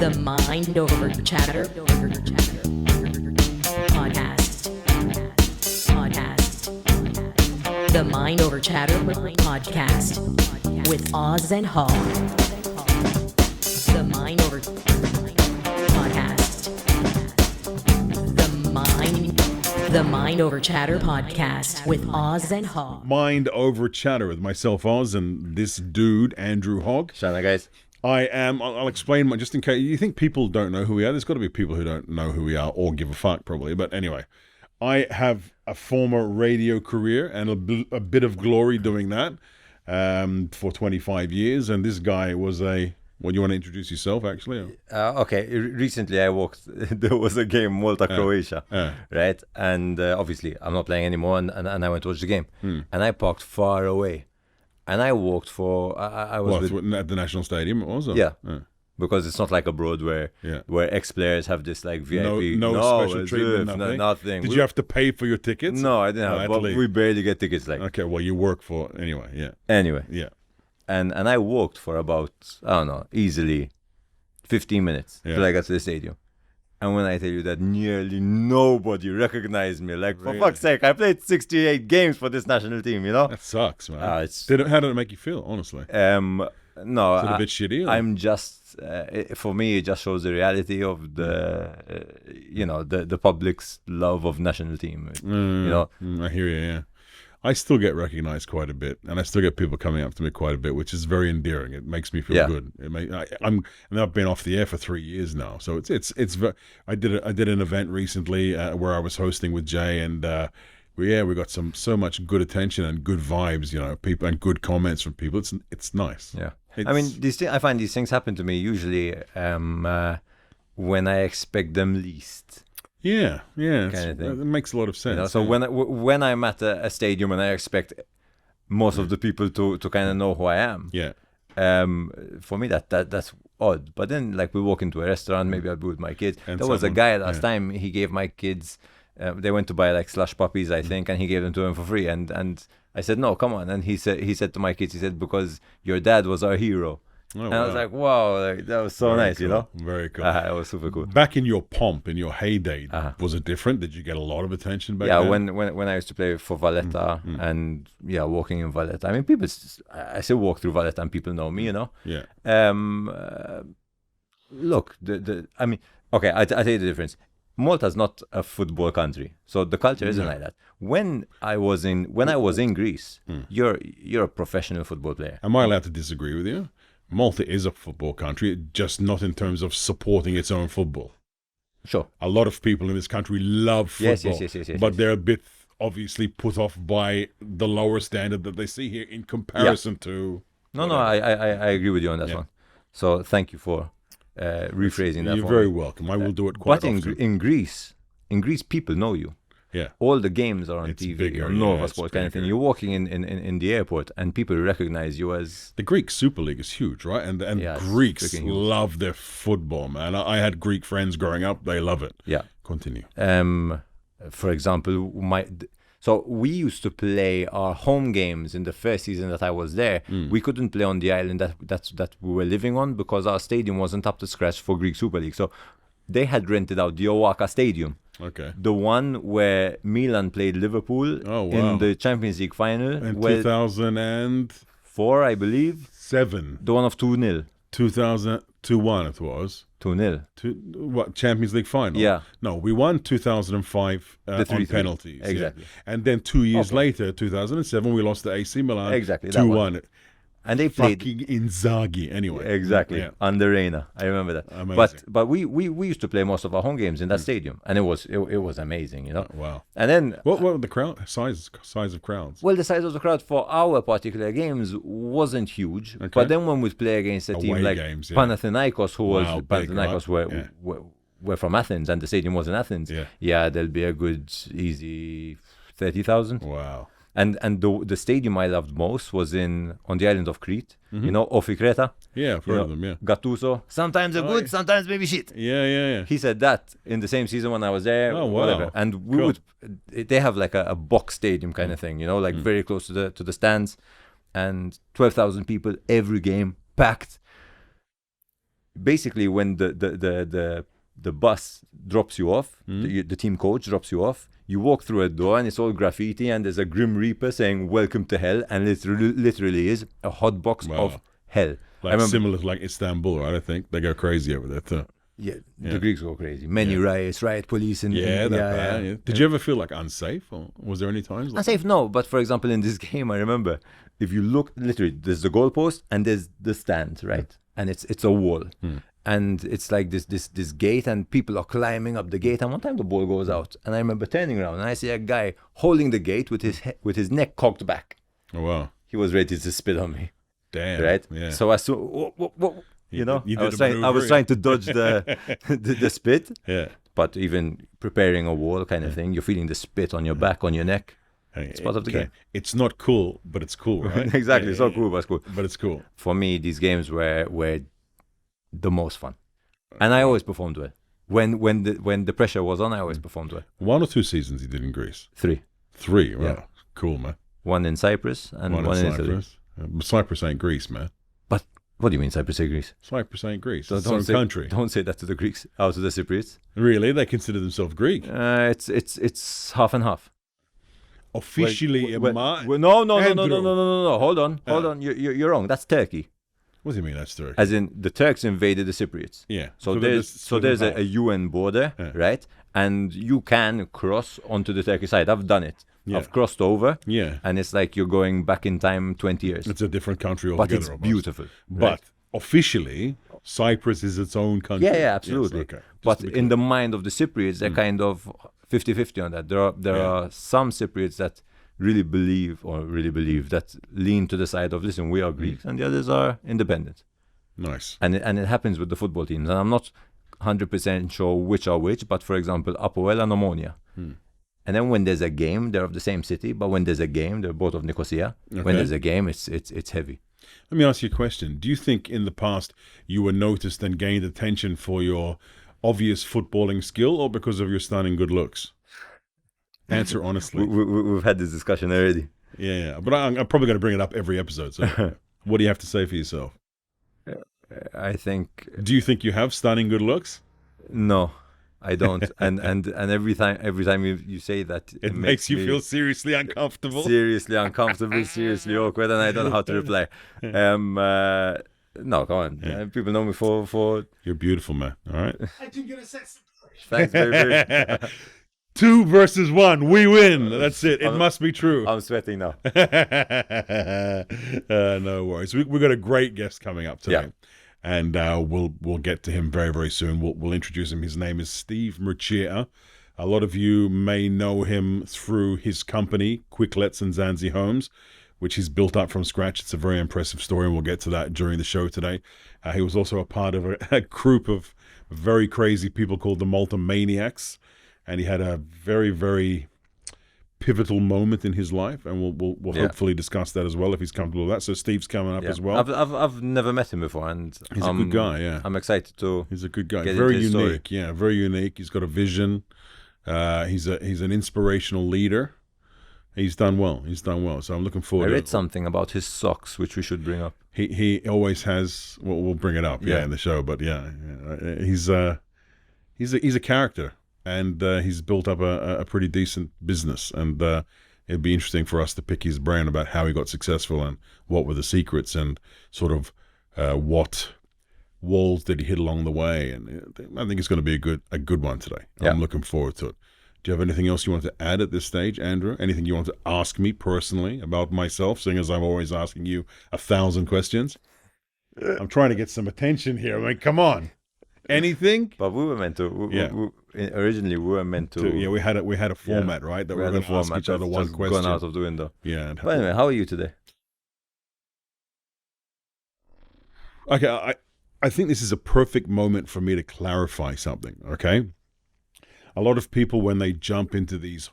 The Mind Over Chatter podcast. The Mind Over Chatter podcast with Oz and Hall. The Mind Over podcast. The Mind Over Chatter podcast with Oz and Hall. Mind Over Chatter with myself, Oz, and this dude, Andrew Hogg. Shana, guys. I'll explain, just in case you think people don't know who we are. There's got to be people who don't know who we are or give a fuck, probably. But anyway, I have a former radio career and a bit of glory doing that for 25 years. And this guy was Well, you want to introduce yourself, actually? Okay. Recently, I walked. There was a game, Malta-Croatia, right? And obviously, I'm not playing anymore, and I went to watch the game. And I parked far away, and I walked for. I was at the National Stadium, was it? Yeah. Because it's not like abroad where ex-players have this like VIP. No special treatment, nothing. Did you have to pay for your tickets? No, I didn't have. But we barely get tickets. Okay, well, you work for anyway. Yeah. Anyway. Yeah. And I walked for about, I don't know, easily 15 minutes till I got to the stadium. And when I tell you that nearly nobody recognized me, for fuck's sake, I played 68 games for this national team, you know? That sucks, man. How did it make you feel, honestly? No. Is it a bit shitty? Or? I'm just, for me, it just shows the reality of the public's love of national team, you know? I hear you, yeah. I still get recognized quite a bit, and I still get people coming up to me quite a bit, which is very endearing. It makes me feel good. I've been off the air for 3 years now, so it's. I did an event recently where I was hosting with Jay, and we got so much good attention and good vibes, people and good comments from people. It's nice. Yeah, I find these things happen to me usually when I expect them least. Yeah, kind of thing. It makes a lot of sense. So when I'm at a stadium and I expect most of the people to kind of know who I am, for me that's odd. But then we walk into a restaurant, maybe I'll be with my kids. There was a guy last time, he gave my kids, they went to buy slush puppies, I think, and he gave them to them for free. And I said, no, come on. And he said to my kids, because your dad was our hero. Oh, and I was like, wow, that was so nice, cool. Very cool. That was super cool. Back in your pomp, in your heyday, was it different? Did you get a lot of attention back then? Yeah, when I used to play for Valletta and walking in Valletta. I mean, I still walk through Valletta and people know me, you know? Yeah. Look, I tell you the difference. Malta's not a football country, so the culture isn't like that. When I was in Greece, you're a professional football player. Am I allowed to disagree with you? Malta is a football country, just not in terms of supporting its own football. Sure. A lot of people in this country love football, yes, but they're a bit obviously put off by the lower standard that they see here in comparison to... No, I agree with you on that one. So thank you for rephrasing that. You're very welcome. I will do it quite often. But in Greece, people know you. Yeah, all the games are on TV, bigger, or Nova Sport kind of thing. You're walking in the airport, and people recognize you as... The Greek Super League is huge, right? And Greeks love their football, man. I had Greek friends growing up; they love it. Yeah, continue. For example, so we used to play our home games in the first season that I was there. We couldn't play on the island that we were living on because our stadium wasn't up to scratch for Greek Super League. So they had rented out the Oaxaca Stadium. Okay. The one where Milan played Liverpool in the Champions League final. In 2004, I believe. 7. The one of 2-0. 2001 it was. 2-0. What, Champions League final? Yeah. No, we won 2005 on penalties. Exactly. Yeah. And then 2 years later, 2007, we lost to AC Milan. Exactly. 2-1. And they played fucking Inzaghi anyway. Exactly. Yeah. Under Reina. I remember that. Amazing. But we used to play most of our home games in that stadium, and it was amazing, you know. Wow. And then what were the crowd size of crowds? Well, the size of the crowd for our particular games wasn't huge. Okay. But then when we'd play against a team like Panathinaikos, were from Athens, and the stadium was in Athens. Yeah, there'll be a good easy 30,000. Wow. And the stadium I loved most was on the island of Crete, you know, Ofi-Kreta. Yeah, I've heard of them, yeah. Gattuso. Sometimes they're good, sometimes maybe shit. Yeah. He said that in the same season when I was there. Oh, wow. Whatever. And they have like a box stadium kind of thing, you know, like very close to the stands. And 12,000 people every game, packed. basically when the bus drops you off, the team coach drops you off, you walk through a door and it's all graffiti and there's a Grim Reaper saying "Welcome to Hell," and it literally is a hot box of hell. Like similar to like Istanbul, right? I think they go crazy over there too. Yeah, the Greeks go crazy. Many riots, riot police, and Did you ever feel like unsafe, or was there any times? Like unsafe? No, but for example, in this game, I remember if you look, literally, there's the goalpost and there's the stand, right? And it's a wall, and it's like this gate, and people are climbing up the gate. And one time the ball goes out, and I remember turning around and I see a guy holding the gate with his neck cocked back. Oh wow! He was ready to spit on me. Damn. Right. Yeah. So I saw. You know, I was trying to dodge the spit. Yeah. But even preparing a wall kind of thing, you're feeling the spit on your back, on your neck. It's part of the game. It's not cool, but it's cool, right? Exactly. It's not cool, but it's cool. But it's cool. For me, these games were the most fun, and I always performed well. When the pressure was on, I always performed well. 1 or 2 seasons you did in Greece? 3. 3. Wow. Yeah. Cool, man. 1 in Cyprus and one in Italy. Cyprus ain't Greece, man. But what do you mean Cyprus ain't Greece? Cyprus ain't Greece. So it's its own country. Don't say that to the Greeks. To the Cypriots. Really? They consider themselves Greek? It's half and half. Officially, no. Hold on. You're wrong. That's Turkey. What do you mean that's Turkey? As in the Turks invaded the Cypriots. Yeah. So there's a UN border, right? And you can cross onto the Turkish side. I've done it. Yeah. I've crossed over. Yeah. And it's like you're going back in time 20 years. It's a different country altogether. But it's beautiful. Right? But officially, Cyprus is its own country. Yeah, absolutely. Yes, okay. But in the mind of the Cypriots, they're kind of 50-50 on that. There are some Cypriots that really believe that lean to the side of, listen, we are Greeks, and the others are independent. Nice. And it happens with the football teams. And I'm not 100% sure which are which, but for example, Apoel and Omonia. And then when there's a game, they're of the same city, but when there's a game, they're both of Nicosia. Okay. When there's a game, it's heavy. Let me ask you a question. Do you think in the past you were noticed and gained attention for your obvious footballing skill or because of your stunning good looks? Answer honestly. We've had this discussion already. Yeah. But I'm probably going to bring it up every episode. So what do you have to say for yourself? I think... Do you think you have stunning good looks? No. I don't, and every time you say that, it makes you feel seriously uncomfortable, seriously awkward, and I don't know how to reply. No, come on. Yeah. People know me for. You're beautiful, man. All right. I do get a sex. Thanks, baby. 2 versus 1, we win. That's it. It must be true. I'm sweating now. No worries. We got a great guest coming up today. Yeah. And we'll get to him very, very soon. We'll introduce him. His name is Steve Mercieca. A lot of you may know him through his company, QuickLets and Zanzi Homes, which he's built up from scratch. It's a very impressive story, and we'll get to that during the show today. He was also a part of a group of very crazy people called the Maltese Maniacs, and he had a very, very pivotal moment in his life, and we'll hopefully discuss that as well if he's comfortable with that. So Steve's coming up as well. I've never met him before, and he's a good guy. Yeah, I'm excited to. He's a good guy. Very unique. Story. Yeah, very unique. He's got a vision. He's an inspirational leader. He's done well. So I'm looking forward. I read something about his socks, which we should bring up. He always has. Well, we'll bring it up. Yeah, in the show. But he's a character. And he's built up a pretty decent business. And it'd be interesting for us to pick his brain about how he got successful and what were the secrets and sort of what walls did he hit along the way. And I think it's going to be a good one today. Yeah. I'm looking forward to it. Do you have anything else you want to add at this stage, Andrew? Anything you want to ask me personally about myself, seeing as I'm always asking you 1,000 questions? I'm trying to get some attention here. I mean, come on. Anything? But we were meant to. Originally, we were meant to. Yeah, we had a format, right? That we were going to ask each other one question. Gone out of the window. Yeah. But anyway, how are you today? Okay, I think this is a perfect moment for me to clarify something. Okay, a lot of people when they jump into these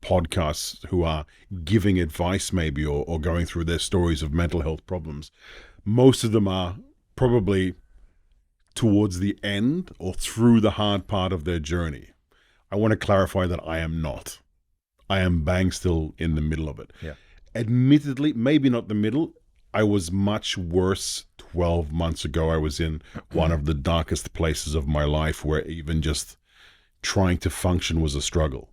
podcasts who are giving advice, maybe or going through their stories of mental health problems, most of them are probably towards the end or through the hard part of their journey. I want to clarify that I am not. I am bang still in the middle of it. Yeah. Admittedly, maybe not the middle. I was much worse 12 months ago. I was in one of the darkest places of my life where even just trying to function was a struggle.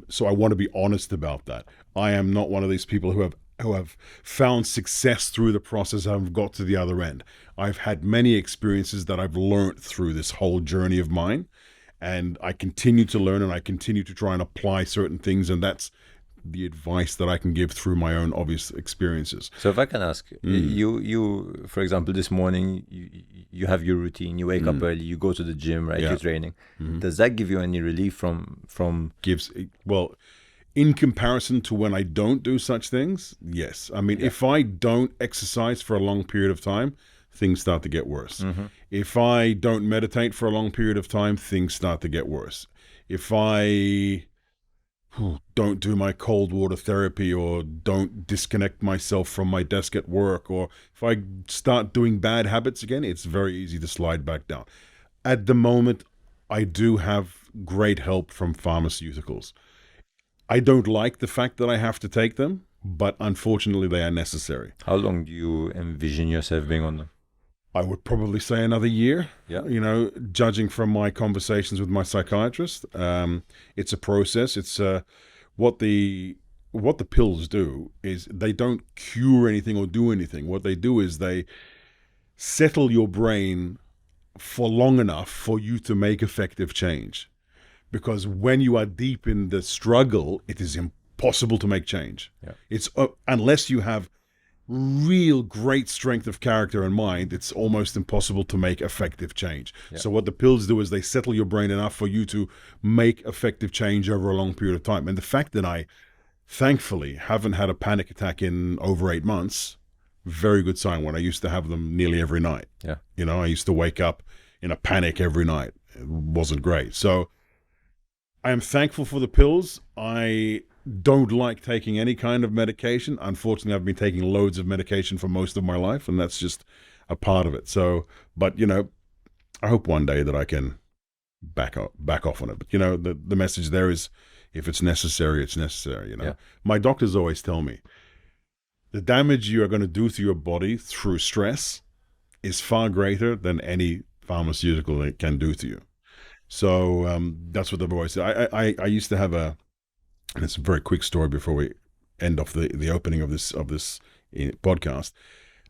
So I want to be honest about that. I am not one of these people who have found success through the process and have got to the other end. I've had many experiences that I've learned through this whole journey of mine, and I continue to learn, and I continue to try and apply certain things, and that's the advice that I can give through my own obvious experiences. So if I can ask, you for example, this morning, you have your routine, you wake up early, you go to the gym, right? You're training. Does that give you any relief from... Well, in comparison to when I don't do such things, yes. I mean, if I don't exercise for a long period of time, things start to get worse. If I don't meditate for a long period of time, things start to get worse. If I don't do my cold water therapy, or don't disconnect myself from my desk at work, or if I start doing bad habits again, it's very easy to slide back down. At the moment, I do have great help from pharmaceuticals. I don't like the fact that I have to take them, but unfortunately they are necessary. How long do you envision yourself being on them? I would probably say another year. You know, judging from my conversations with my psychiatrist. It's a process. It's what the pills do is they don't cure anything or do anything. What they do is they settle your brain for long enough for you to make effective change. Because when you are deep in the struggle, it is impossible to make change. It's unless you have real great strength of character and mind, it's almost impossible to make effective change. So what the pills do is they settle your brain enough for you to make effective change over a long period of time. And the fact that I thankfully haven't had a panic attack in over 8 months, very good sign. When I used to have them nearly every night. You know, I used to wake up in a panic every night. It wasn't great. So I am thankful for the pills. I don't like taking any kind of medication. Unfortunately, I've been taking loads of medication for most of my life, and that's just a part of it. So, but you know, I hope one day that I can back off on it. But you know, the message there is, if it's necessary, it's necessary. You know, my doctors always tell me the damage you are going to do to your body through stress is far greater than any pharmaceutical it can do to you. So that's what they've always said. I used to have and it's a very quick story before we end off the opening of this podcast.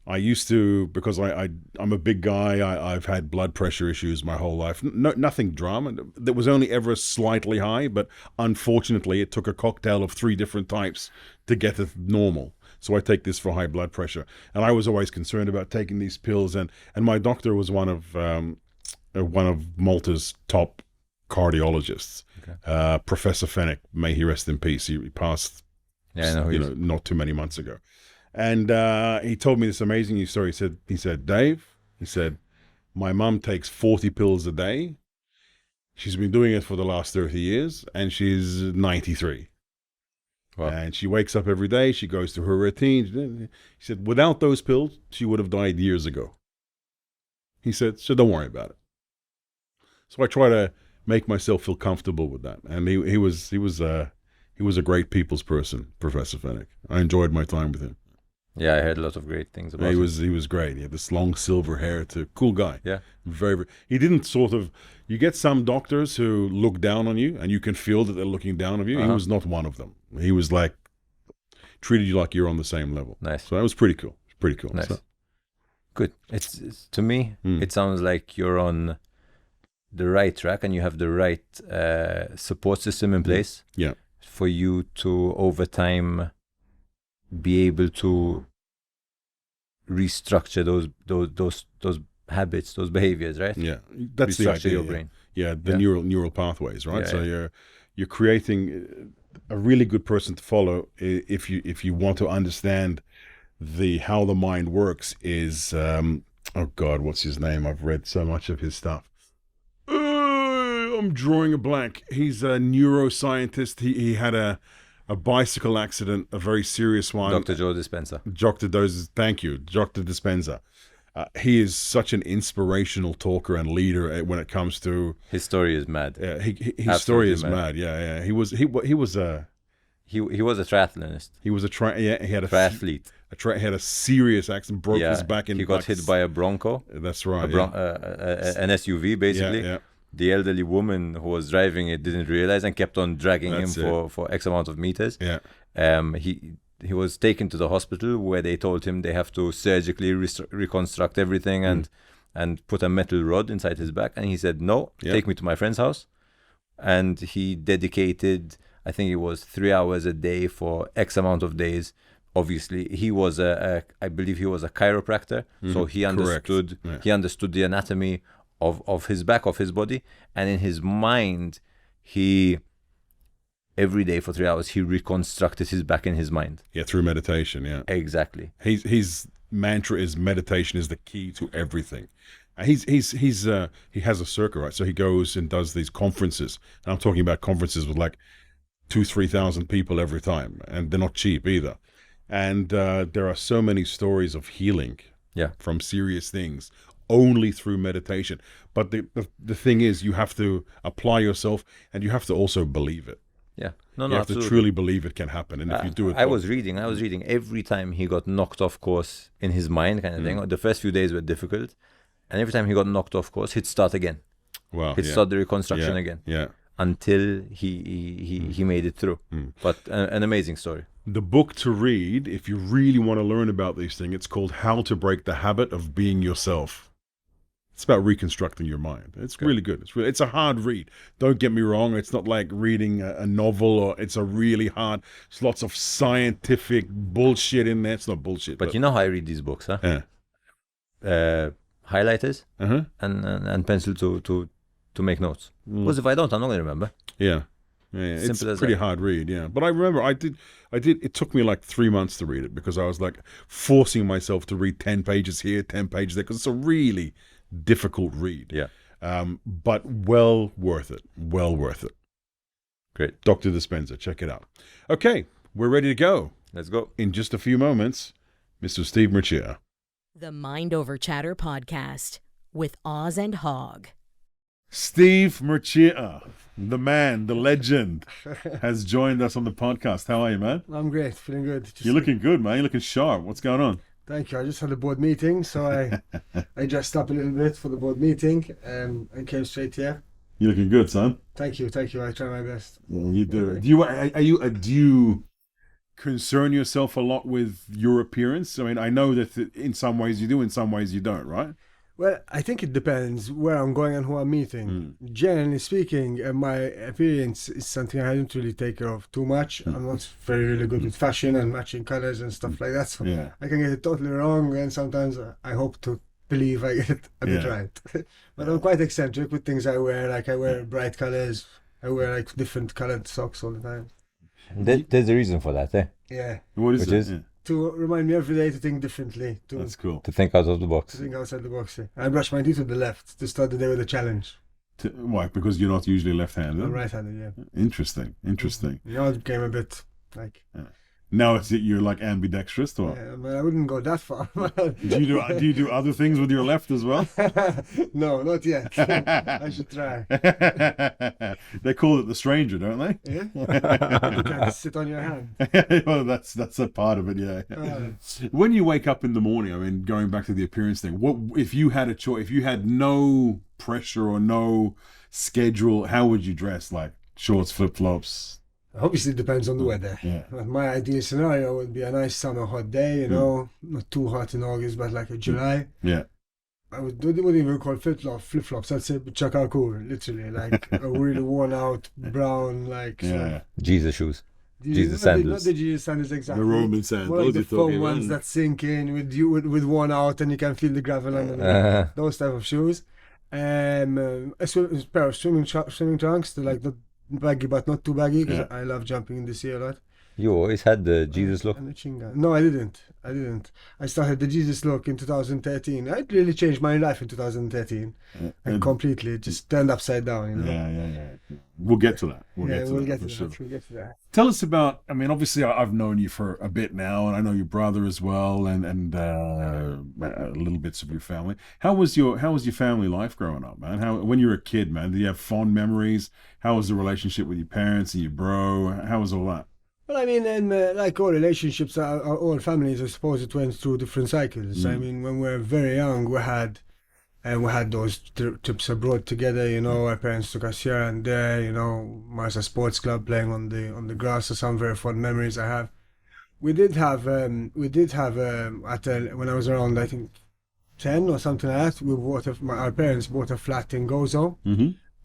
I used to, because I'm a big guy, I've had blood pressure issues my whole life. Nothing drama. That was only ever slightly high, but unfortunately it took a cocktail of 3 different types to get it normal. So I take this for high blood pressure. And I was always concerned about taking these pills. And my doctor was one of Malta's top cardiologists, Professor Fennick, may he rest in peace. He passed, not too many months ago. And he told me this amazing story. He said, Dave, my mum takes 40 pills a day. She's been doing it for the last 30 years, and she's 93. Wow. And she wakes up every day. She goes through her routine. He said, without those pills, she would have died years ago. He said, so don't worry about it. So I try to make myself feel comfortable with that. And he was a great people's person, Professor Fennick. I enjoyed my time with him. Yeah, I heard a lot of great things about him. He was great. He had this long silver hair, cool guy. Yeah. Very. He didn't you get some doctors who look down on you and you can feel that they're looking down on you. He was not one of them. He was like, treated you like you're on the same level. Nice. So that was pretty cool. Nice. So. Good. It's to me, it sounds like you're on the right track and you have the right support system in place for you to over time be able to restructure those habits, those behaviors, right? Yeah, that's the idea. Your brain. Yeah, the neural pathways, right? So you're creating a really good person to follow if you want to understand how the mind works. Is oh God, what's his name? I've read so much of his stuff. I'm drawing a blank. He's a neuroscientist. He had a bicycle accident, a very serious one. Dr. Joe Dispenza. Thank you, Dr. Dispenza. He is such an inspirational talker and leader when it comes to... His story is mad. His story is mad. Yeah. He was He was a triathlonist. He was he had a triathlete. He had a serious accident, broke his back in. He got hit by a Bronco. That's right. An SUV, basically. Yeah. The elderly woman who was driving it didn't realize and kept on dragging him for X amount of meters. Yeah. He was taken to the hospital where they told him they have to surgically reconstruct everything and put a metal rod inside his back. And he said, no, take me to my friend's house. And he dedicated, I think it was 3 hours a day for X amount of days. Obviously, he was I believe he was a chiropractor, so he understood he understood the anatomy of his back, of his body, and in his mind, every day for 3 hours he reconstructed his back in his mind. Yeah, through meditation. Yeah, exactly. His mantra is meditation is the key to everything. He has a circle, right? So he goes and does these conferences, and I'm talking about conferences with like 2,000-3,000 people every time, and they're not cheap either. And there are so many stories of healing from serious things only through meditation. But the thing is, you have to apply yourself, and you have to also believe it. Yeah, you have to truly believe it can happen. And if you do it, I was reading every time he got knocked off course in his mind, kind of thing. The first few days were difficult, and every time he got knocked off course, he'd start again. Wow, he'd start the reconstruction again. Yeah, until he made it through. But an amazing story. The book to read, if you really want to learn about these things, it's called How to Break the Habit of Being Yourself. It's about reconstructing your mind. It's really good. It's a hard read. Don't get me wrong. It's not like reading a novel, or it's a really hard. There's lots of scientific bullshit in there. It's not bullshit. But you know how I read these books, huh? Yeah. Highlighters and pencil to make notes. Because if I don't, I'm not going to remember. Yeah. It's a pretty hard read, But I remember I did. It took me like 3 months to read it because I was like forcing myself to read 10 pages here, 10 pages there, because it's a really difficult read. Yeah. But well worth it. Well worth it. Great. Dr. Dispenza, check it out. Okay, we're ready to go. Let's go. In just a few moments, Mr. Steve Mercieca. The Mind Over Chatter podcast with Oz and Hog. Steve Mercieca, the man, the legend, has joined us on the podcast. How are you, man? I'm great, feeling good. You're looking good, man. You're looking sharp. What's going on? Thank you. I just had a board meeting, so I dressed up a little bit for the board meeting and came straight here. You're looking good, son. Thank you. I try my best. Yeah, you do. Do you concern yourself a lot with your appearance? I mean, I know that in some ways you do, in some ways you don't, right? Well, I think it depends where I'm going and who I'm meeting. Generally speaking, my appearance is something I don't really take care of too much. I'm not really good with fashion and matching colors and stuff like that. So I can get it totally wrong, and sometimes I hope to believe I get it a bit right. But I'm quite eccentric with things I wear. Like I wear bright colors. I wear like different colored socks all the time. There's a reason for that, eh? Yeah. What is it? To remind me every day to think differently. That's cool. To think out of the box. To think outside the box. I brush my teeth with the left to start the day with a challenge. Why? Because you're not usually left-handed? I'm right-handed, yeah. Interesting. Now it became a bit like... Now you're like ambidextrous, or? Yeah, but I wouldn't go that far. Do you do other things with your left as well? No, not yet. I should try. They call it the stranger, don't they? Yeah. You can't sit on your hand. Well, that's a part of it, yeah. When you wake up in the morning, I mean, going back to the appearance thing, what if you had a choice? If you had no pressure or no schedule, how would you dress? Like shorts, flip-flops? Obviously, it depends on the weather. Yeah. My ideal scenario would be a nice summer hot day, not too hot in August, but like a July. Yeah. I wouldn't even call flip-flops. I'd say chaka cool, literally, like a really worn-out brown, like. Yeah. Jesus shoes. Jesus sandals. Not the Jesus sandals, exactly. The Roman sandals. More like the foam ones that sink in with worn out, and you can feel the gravel underneath. Those type of shoes. A pair of swimming trunks. They're like not baggy, but not too baggy, because I love jumping in the sea a lot. You always had the Jesus look? And the chinga. No, I didn't. I started the Jesus look in 2013. I really changed my life in 2013. And completely just turned upside down, Yeah. We'll get to that. We'll get to that. Tell us about, I mean, obviously I've known you for a bit now, and I know your brother as well, and little bits of your family. How was your family life growing up, man? When you were a kid, man, did you have fond memories? How was the relationship with your parents and your bro? How was all that? Well, I mean, and like all relationships, all families, I suppose, it went through different cycles. I mean, when we were very young, we had those trips abroad together. You know, our parents took us here and there. You know, Marsa Sports Club, playing on the grass. Are some very fond memories I have. We did have when I was around, I think 10 or something like that. Our parents bought a flat in Gozo.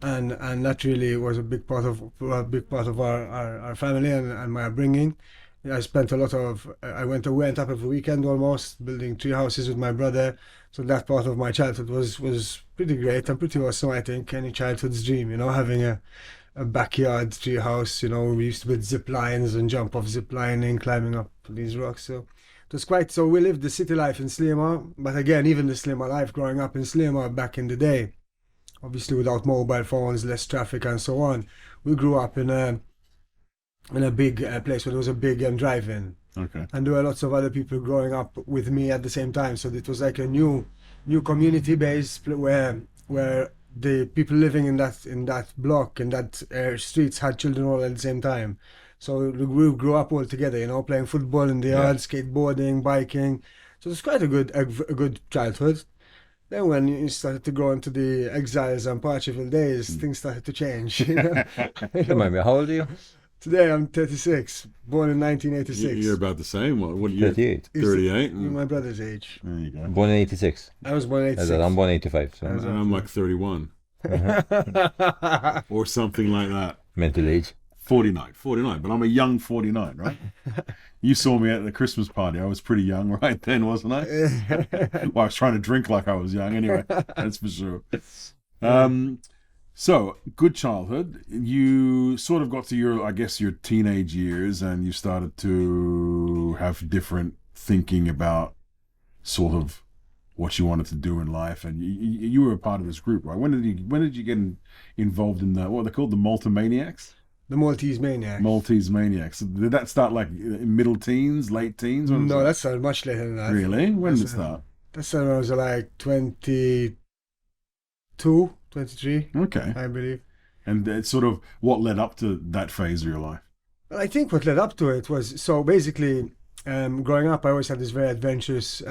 And that really was a big part of our family and my upbringing. I spent I went up every weekend almost, building tree houses with my brother. So that part of my childhood was pretty great and pretty awesome. I think any childhood's dream, you know, having a backyard tree house. You know, we used to build zip lines and jump off zip lining, climbing up these rocks. So it was quite. So we lived the city life in Sliema, but again, even the Sliema life, growing up in Sliema back in the day, obviously without mobile phones, less traffic and so on. We grew up in a big place where there was a big drive-in. Okay. And there were lots of other people growing up with me at the same time. So it was like a new community base where the people living in that block, in that streets, had children all at the same time. So we grew up all together, you know, playing football in the yard, skateboarding, biking. So it was quite a good childhood. Then when you started to go into the exiles and Parcheville days, things started to change. You know? Remind me, how old are you? Today I'm 36, born in 1986. You're about the same. What year? 38. 38. My brother's age. There you go. Born in 86. I was born in 86. I'm born in 85. So. And I'm like 31. Or something like that. Mental age. 49, but I'm a young 49, right? You saw me at the Christmas party. I was pretty young right then, wasn't I? Well, I was trying to drink like I was young anyway, that's for sure. So, good childhood. You sort of got to your teenage years, and you started to have different thinking about sort of what you wanted to do in life, and you were a part of this group, right? When did you get involved in what are they called, the Maltese Maniacs? The Maltese Maniacs. Maltese Maniacs. Did that start like middle teens, late teens? No, that started much later than that. Really? When did it start? That started when I was like 22, 23. Okay. I believe. And it's sort of what led up to that phase of your life? Well, I think what led up to it was, so basically, growing up, I always had this very adventurous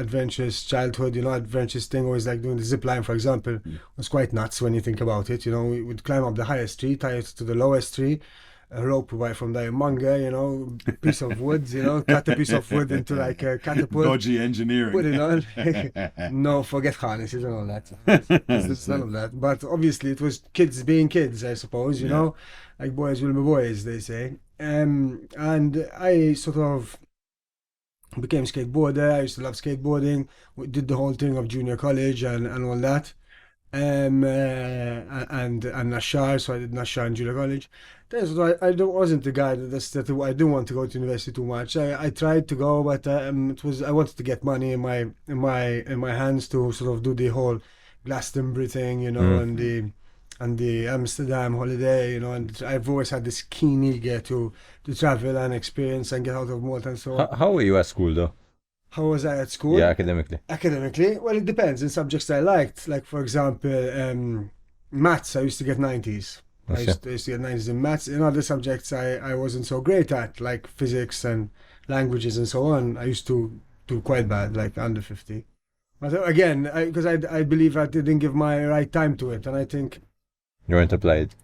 childhood, you know, adventurous thing, always like doing the zip line, for example. It was quite nuts when you think about it, you know. We would climb up the highest tree, tie it to the lowest tree, a rope right from the manga, you know, piece of wood, you know, cut a piece of wood into like a catapult. Dodgy engineering. Put it on. No, forget harnesses and all that. It's none of that. But obviously it was kids being kids, I suppose, you know, like boys will be boys, they say. And I sort of became skateboarder. I used to love skateboarding. We did the whole thing of junior college and all that. And Nashar, so I did Nashar in junior college. So I wasn't the guy that I didn't want to go to university too much. I tried to go, but I wanted to get money in my hands to sort of do the whole Glastonbury thing, you know, and the Amsterdam holiday, you know, and I've always had this keen eager to travel and experience and get out of Malta and so on. How were you at school though? How was I at school? Yeah, academically. Academically? Well, it depends. In subjects I liked, like for example, maths, I used to get 90s. I used to get 90s in maths. In other subjects I wasn't so great at, like physics and languages and so on. I used to do quite bad, like under 50. But again, because I believe I didn't give my right time to it, and I think... You weren't applied?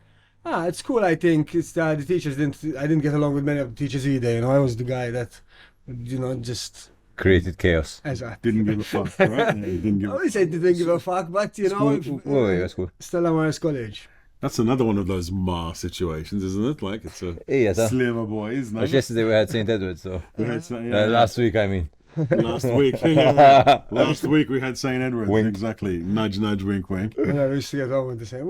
At school, I think it's that the teachers I didn't get along with many of the teachers either, you know. I was the guy that, you know, just... created chaos. Exactly. Didn't give a fuck, right? I always say didn't give a fuck, but you know... Where were you at school? Stella Maris College. That's another one of those Ma situations, isn't it? Like it's a slimmer boys. No? Yesterday we had St. Edward, so last week I mean. Last week we had St. Edward's. Wink. Exactly. Nudge, nudge, wink, wink. Yeah, we used to get on with the same.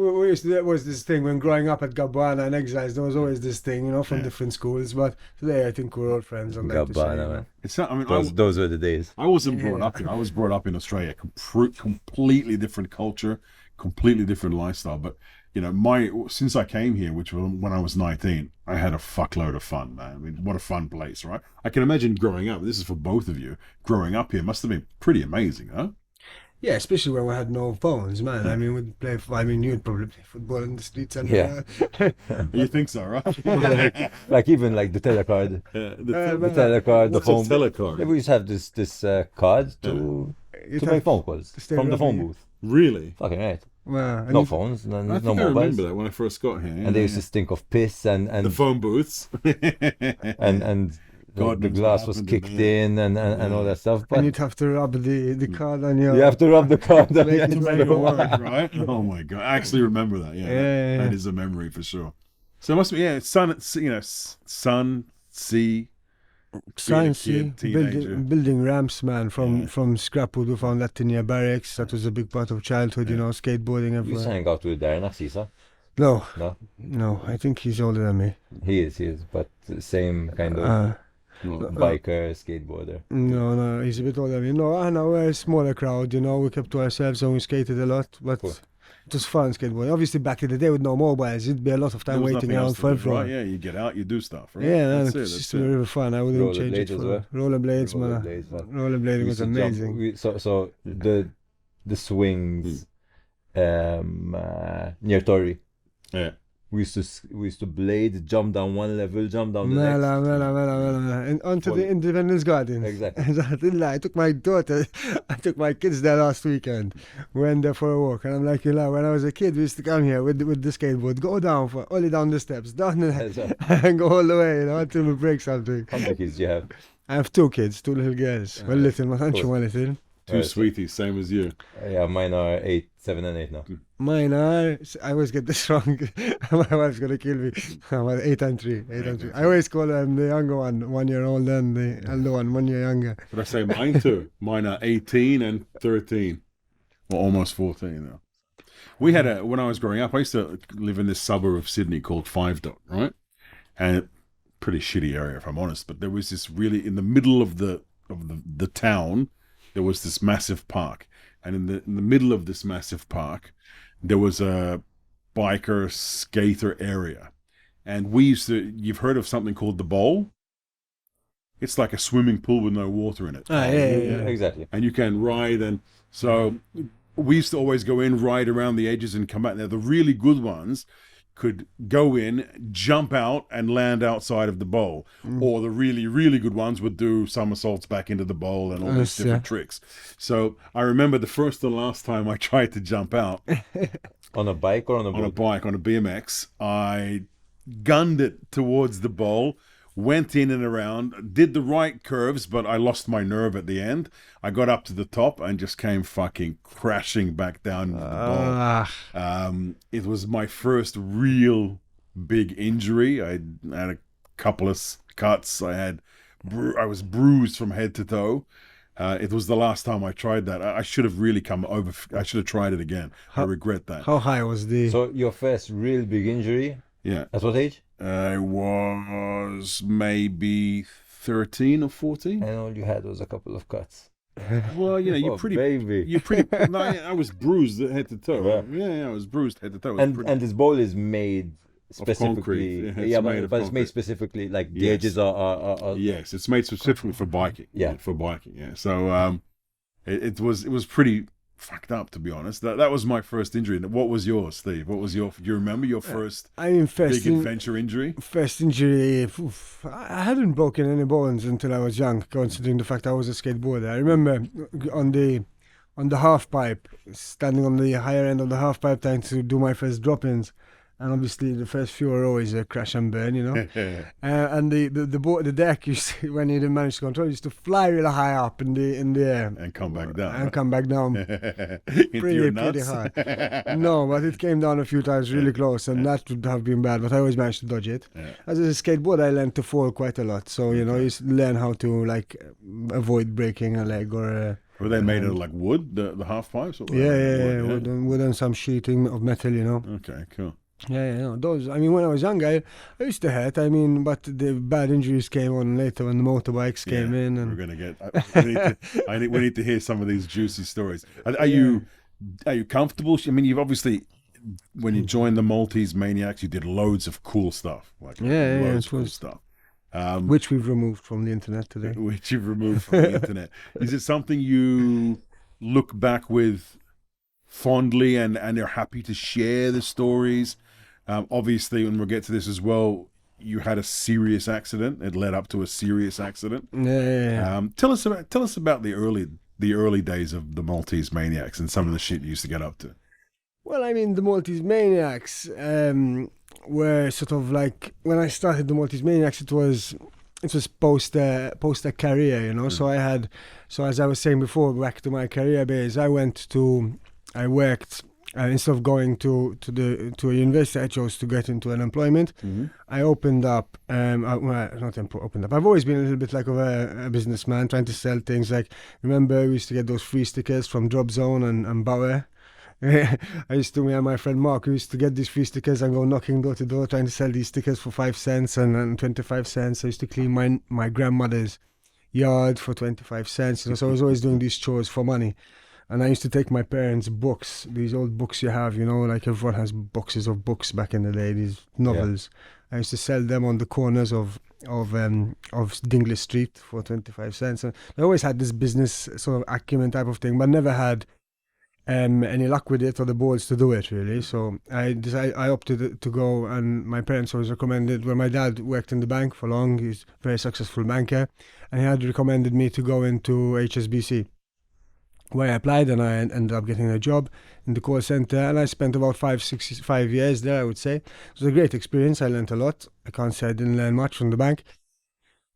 There was this thing when growing up at Gabbana and Exiles, there was always this thing, you know, from different schools. But today I think we're all friends. Gabbana, man. It's not, I mean, those were the days. I wasn't brought up here. I was brought up in Australia. Completely different culture, completely different lifestyle. But you know, since I came here, which was when I was 19, I had a fuckload of fun, man. I mean, what a fun place, right? I can imagine growing up. This is for both of you. Growing up here must have been pretty amazing, huh? Yeah, especially when we had no phones, man. I mean, we'd play. You'd probably play football in the streets and. Yeah. You think so, right? like even like the telecard, the telecard, the phone. Telecard? Yeah, we used to have this card to make phone calls from the phone booth. Really? Fucking right. Well, No phones, no I mobiles. think I remember that when I first got here. And they used to stink of piss and the phone booths. and the glass was kicked in and all that stuff. But and you'd have to rub the card on your. you have to rub the card on Make it To make it work, right? Oh my god! I actually remember that. Yeah, that is a memory for sure. So it must be sun, sea. Science, teenager. building ramps, man, from scrapwood. We found that in near barracks. That was a big part of childhood, skateboarding you everywhere. hang out with Darren Assisa? No, I think he's older than me. He is, but the same kind of biker, skateboarder. No, he's a bit older than me. No, we're a smaller crowd, we kept to ourselves and we skated a lot, but Cool. it was fun skateboarding. Obviously, back in the day with no mobiles, it'd be a lot of time waiting around for everyone. Right? Yeah, you get out, you do stuff, right? Yeah, that's it's just really fun. I wouldn't change it Rollerblades as for well. rollerblades, man. Rollerblading We was used to jump- amazing. so the swings near Torrey. Yeah. We used to blade, jump down one level, jump down the next. Mela. And onto the Independence Gardens. Exactly. I took my kids there last weekend. Went there for a walk, and I'm like, when I was a kid, we used to come here with the skateboard, go down only down the steps, down and go all the way, until we break something. How many kids do you have? I have 2 kids, 2 little girls. One little, my auntie, one little. 2 sweeties, same as you. Yeah, mine are 7 and 8 now. Mine are, I always get this wrong. My wife's gonna kill me. 8 and 3. I always call them the younger one 1 year old, and the elder one 1 year younger. But I say mine too. Mine are 18 and 13. Well, almost 14 now. We had when I was growing up, I used to live in this suburb of Sydney called Five Dot, right? And pretty shitty area, if I'm honest. But there was this really, in the middle of the town, there was this massive park. And in the middle of this massive park, there was a biker skater area. And you've heard of something called the bowl? It's like a swimming pool with no water in it. Yeah. Exactly. And you can ride, and so we used to always go in, ride around the edges and come back. Now the really good ones could go in, jump out and land outside of the bowl. Or the really, really good ones would do somersaults back into the bowl and all these different tricks. So I remember the first and last time I tried to jump out. On a bike or on a boat? On a bike, on a BMX. I gunned it towards the bowl, went in and around, did the right curves, but I lost my nerve at the end. I got up to the top and just came fucking crashing back down into the bowl. It was my first real big injury. I had a couple of cuts. I was bruised from head to toe. It was the last time I tried that. I should have really I should have tried it again. I regret that. How high was the... So your first real big injury? Yeah. At what age? I was maybe 13 or 14. And all you had was a couple of cuts. Well, you're pretty. No, I was bruised head to toe. Yeah, I was bruised head to toe. And this bowl is made specifically. It's made specifically. Like the edges are. Yes, it's made specifically for biking. Yeah, for biking. Yeah, so it was pretty fucked up, to be honest. That was my first injury. What was yours, Steve? Do you remember your first big adventure injury? First injury, I hadn't broken any bones until I was young, considering the fact I was a skateboarder. I remember on the half pipe, standing on the higher end of the half pipe, trying to do my first drop-ins. And obviously, the first few are always a crash and burn, and the deck, when you didn't manage to control, used to fly really high up in the air and come back down. Pretty high. No, but it came down a few times really close, and that would have been bad. But I always managed to dodge it. Yeah. As a skateboarder, I learned to fall quite a lot. So you learn how to avoid breaking a leg or. Were they made of like wood, the half pipes? Yeah. Wood and some sheeting of metal, Okay, cool. Yeah, those. I mean, when I was young, I used to hurt. I mean, but the bad injuries came on later when the motorbikes came in. And we're gonna get. We need to hear some of these juicy stories. Are you comfortable? I mean, you've obviously, when you joined the Maltese Maniacs, you did loads of cool stuff. Loads of cool stuff. Which we've removed from the internet today. Which you've removed from the internet. Is it something you look back with fondly and they're happy to share the stories? Obviously, when we'll get to this as well, you had a serious accident. It led up to a serious accident. Yeah. Tell us about the early days of the Maltese Maniacs and some of the shit you used to get up to. Well, I mean, the Maltese Maniacs were sort of like, when I started the Maltese Maniacs, it was post a career, you know. So as I was saying before, back to my career base, I worked instead of going to a university. I chose to get into an employment. I opened up, opened up. I've always been a little bit like of a businessman, trying to sell things. Like, remember, we used to get those free stickers from Drop Zone and Bauer. Me and my friend Mark, we used to get these free stickers and go knocking door to door trying to sell these stickers for 5 cents and 25 cents. I used to clean my grandmother's yard for 25 cents. You know, so I was always doing these chores for money. And I used to take my parents' books, these old books you have, you know, like everyone has boxes of books back in the day, these novels. Yeah. I used to sell them on the corners of Dingley Street for 25 cents. And I always had this business sort of acumen type of thing, but never had any luck with it or the balls to do it, really. So I opted to go, and my parents always recommended, well, my dad worked in the bank for long, he's a very successful banker, and he had recommended me to go into HSBC, where I applied, and I ended up getting a job in the call center, and I spent about 5 years there, I would say. It was a great experience. I learned a lot. I can't say I didn't learn much from the bank,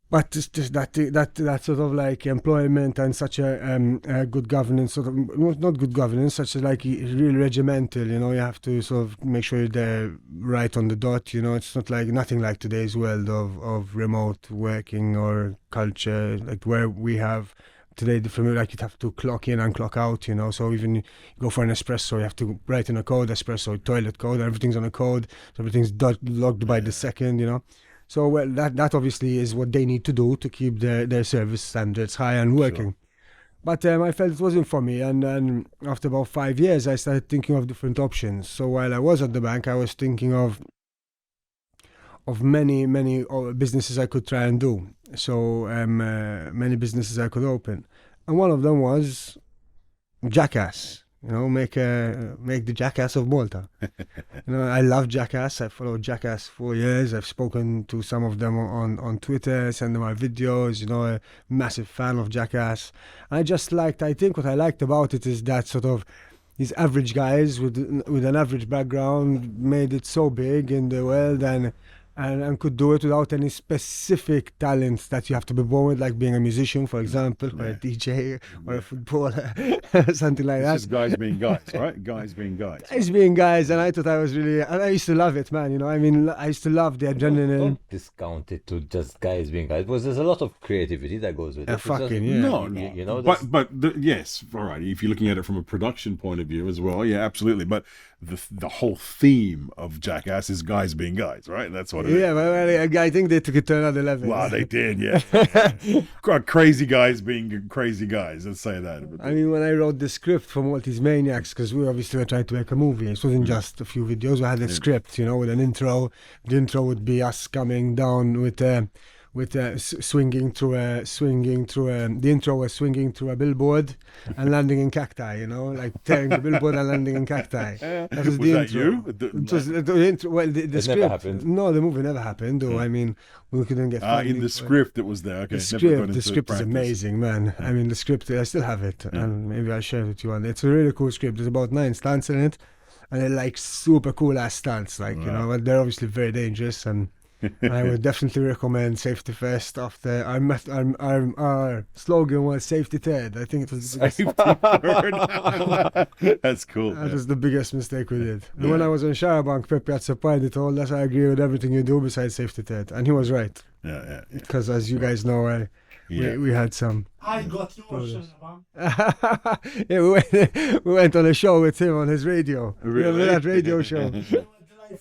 but it's just that sort of like employment and such a good governance, sort of not good governance, such as like real regimental, you know. You have to sort of make sure they're right on the dot, you know. It's not like nothing like today's world of remote working or culture, like where we have today, like you'd have to clock in and clock out, you know. So even you go for an espresso, you have to write in a code, espresso toilet code, and everything's on a code, so everything's logged by the second, you know. So well, that obviously is what they need to do to keep their service standards high and working. Sure. But I felt it wasn't for me, and then after about 5 years, I started thinking of different options. So while I was at the bank, I was thinking of many businesses I could try and do. So many businesses I could open, and one of them was Jackass. You know, make the Jackass of Malta. You know, I love Jackass. I followed Jackass for years. I've spoken to some of them on Twitter, send them my videos. You know, a massive fan of Jackass. I think what I liked about it is that sort of these average guys with an average background made it so big in the world and could do it without any specific talents that you have to be born with, like being a musician, for example, or a DJ, or a footballer, something like that. It's just guys being guys, right? Guys being guys. Guys being guys, and I thought and I used to love it, man. You know, I mean, I used to love the adrenaline. Don't discount it to just guys being guys, because there's a lot of creativity that goes with it. Fucking yeah. No. You know, yes, all right. If you're looking at it from a production point of view as well, yeah, absolutely. But the whole theme of Jackass is guys being guys, right? That's what it is. Yeah, well, I think they took it to another level. Wow, they did, yeah. Crazy guys being crazy guys, let's say that. I mean, when I wrote the script for Maltese Maniacs, because we obviously were trying to make a movie, it wasn't just a few videos, we had a script, you know, with an intro. The intro would be us coming down swinging through the intro was swinging through a billboard and landing in cacti, you know, like tearing the billboard and landing in cacti. That was the intro. You? It was the intro. Well, the script. Never happened. No, the movie never happened. Though I mean, we couldn't get. In the script, it was there. Okay, the script is amazing, man. I mean, the script. I still have it, and maybe I'll share it with you. And it's a really cool script. There's about 9 stunts in it, and they're like super cool ass stunts, like you know, but they're obviously very dangerous and. I would definitely recommend safety first. After our slogan was safety third. I think it was safety third. That's cool. That was the biggest mistake we did. And when I was on Sharabank, Pepe had supplied it all. That's I agree with everything you do besides safety third, and he was right. Yeah. Because as you guys know, we had some. I got yours, Sharabank. Yeah, we went on a show with him on his radio. Really? Remember that radio show?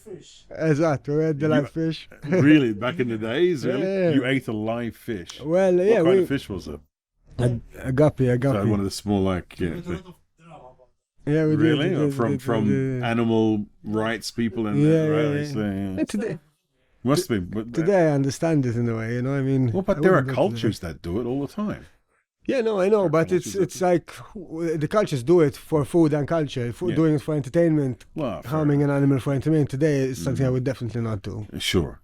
Fish. Exactly, we had the live fish. Really, back in the days, really? Yeah. You ate a live fish. Well, yeah. What kind of fish was it? A guppy. So one of the small, like, With a lot of drama about it. Yeah, we really? did. From animal rights people and right? Today, must be. But today I understand it in a way, you know. I mean, well, but there are cultures that do it all the time. Yeah, no, I know, but it's like the cultures do it for food and culture. Doing it for entertainment, harming an animal for entertainment today is something I would definitely not do. Sure.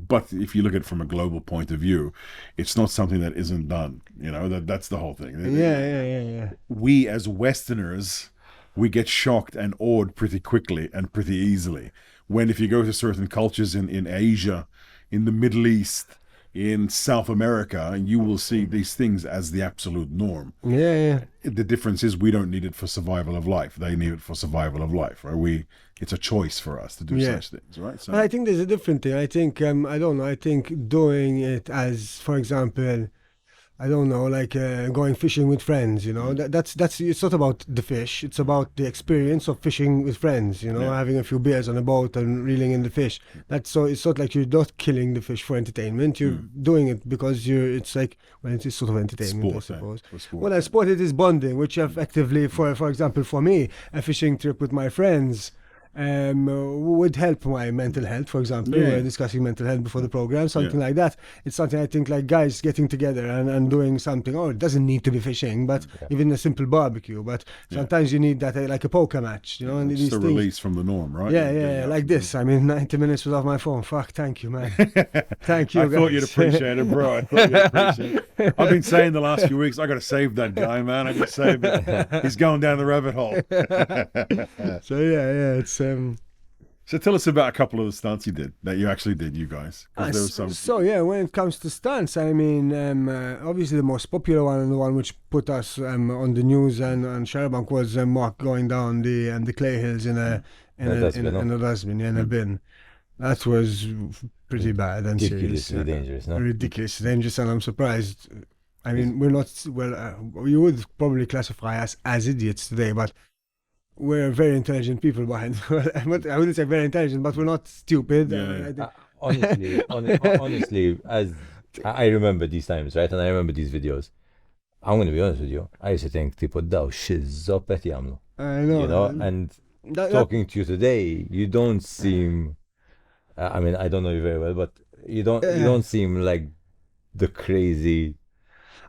But if you look at it from a global point of view, it's not something that isn't done. That's the whole thing. Yeah. We as Westerners, we get shocked and awed pretty quickly and pretty easily. When if you go to certain cultures in Asia, in the Middle East, in South America, you will see these things as the absolute norm. Yeah. The difference is we don't need it for survival of life. They need it for survival of life. Right? It's a choice for us to do such things, right? So, but I think there's a different thing. I think I don't know. I think doing it as, for example, I don't know, like going fishing with friends, that's it's not about the fish. It's about the experience of fishing with friends, having a few beers on a boat and reeling in the fish. So it's not like you're not killing the fish for entertainment. You're doing it because it's like, well, it's sort of entertainment, sport, I suppose. Sport. Well, sport, it is bonding, which effectively, for example, for me, a fishing trip with my friends would help my mental health, for example. We were discussing mental health before the program, something like that. It's something I think like guys getting together and doing something. It doesn't need to be fishing, but even a simple barbecue. But sometimes you need that, like a poker match, and it's these the things. Release from the norm, right? Yeah, like this. 90 minutes without my phone. Fuck, thank you, man. Thank you, I thought you'd appreciate it, bro. I thought you'd appreciate it. I've been saying the last few weeks, I got to save that guy, man. I got to save it. He's going down the rabbit hole. So it's. So tell us about a couple of the stunts you actually did, you guys. So when it comes to stunts, I mean, obviously the most popular one and the one which put us on the news and on Sherbank was MOC going down the clay hills in a dustbin, in a bin. That was pretty bad and ridiculously dangerous, no? Ridiculously dangerous, and I'm surprised. I mean, we're not you would probably classify us as idiots today, but we're very intelligent people behind. I wouldn't say very intelligent, but we're not stupid. Honestly, as I remember these times, right, and I remember these videos. I'm going to be honest with you. I used to think, tipo, daw shizzop et jamlu. I know. And talking to you today, you don't seem. I mean, I don't know you very well, but you don't seem like the crazy.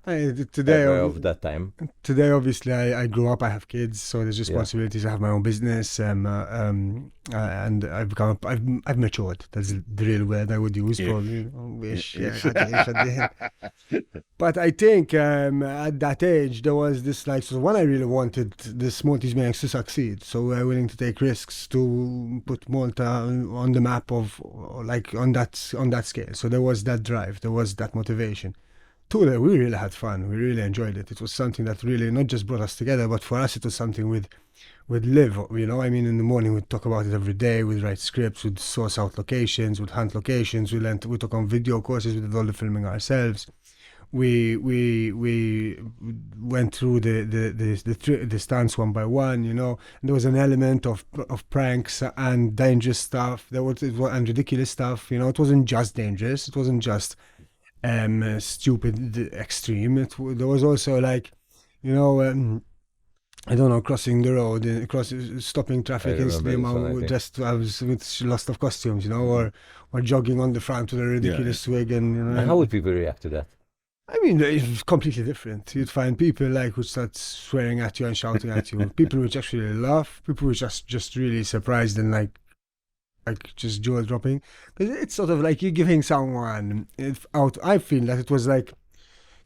Today of that time. Today, obviously, I grew up. I have kids, so there's responsibilities. I have my own business, and I've matured. That's the real word I would use. Probably. But I think at that age there was this when I really wanted this Maltese Maniacs to succeed. So we're willing to take risks to put Malta on the map of on that scale. So there was that drive. There was that motivation. We really had fun. We really enjoyed it. It was something that really not just brought us together, but for us it was something we'd live. I mean, in the morning we'd talk about it every day. We'd write scripts. We'd source out locations. We'd hunt locations. We took on video courses. We did all the filming ourselves. We went through the stunts one by one. And there was an element of pranks and dangerous stuff. And ridiculous stuff. It wasn't just dangerous. It wasn't just stupid extreme. There was also I don't know, crossing the road, stopping traffic in just with lots of costumes, or jogging on the front with a ridiculous wig, and how would people react to that? I mean, it's completely different. You'd find people who start swearing at you and shouting at you. People which actually laugh. People which are just really surprised and like just jaw dropping. It's sort of like you're giving someone I feel that it was like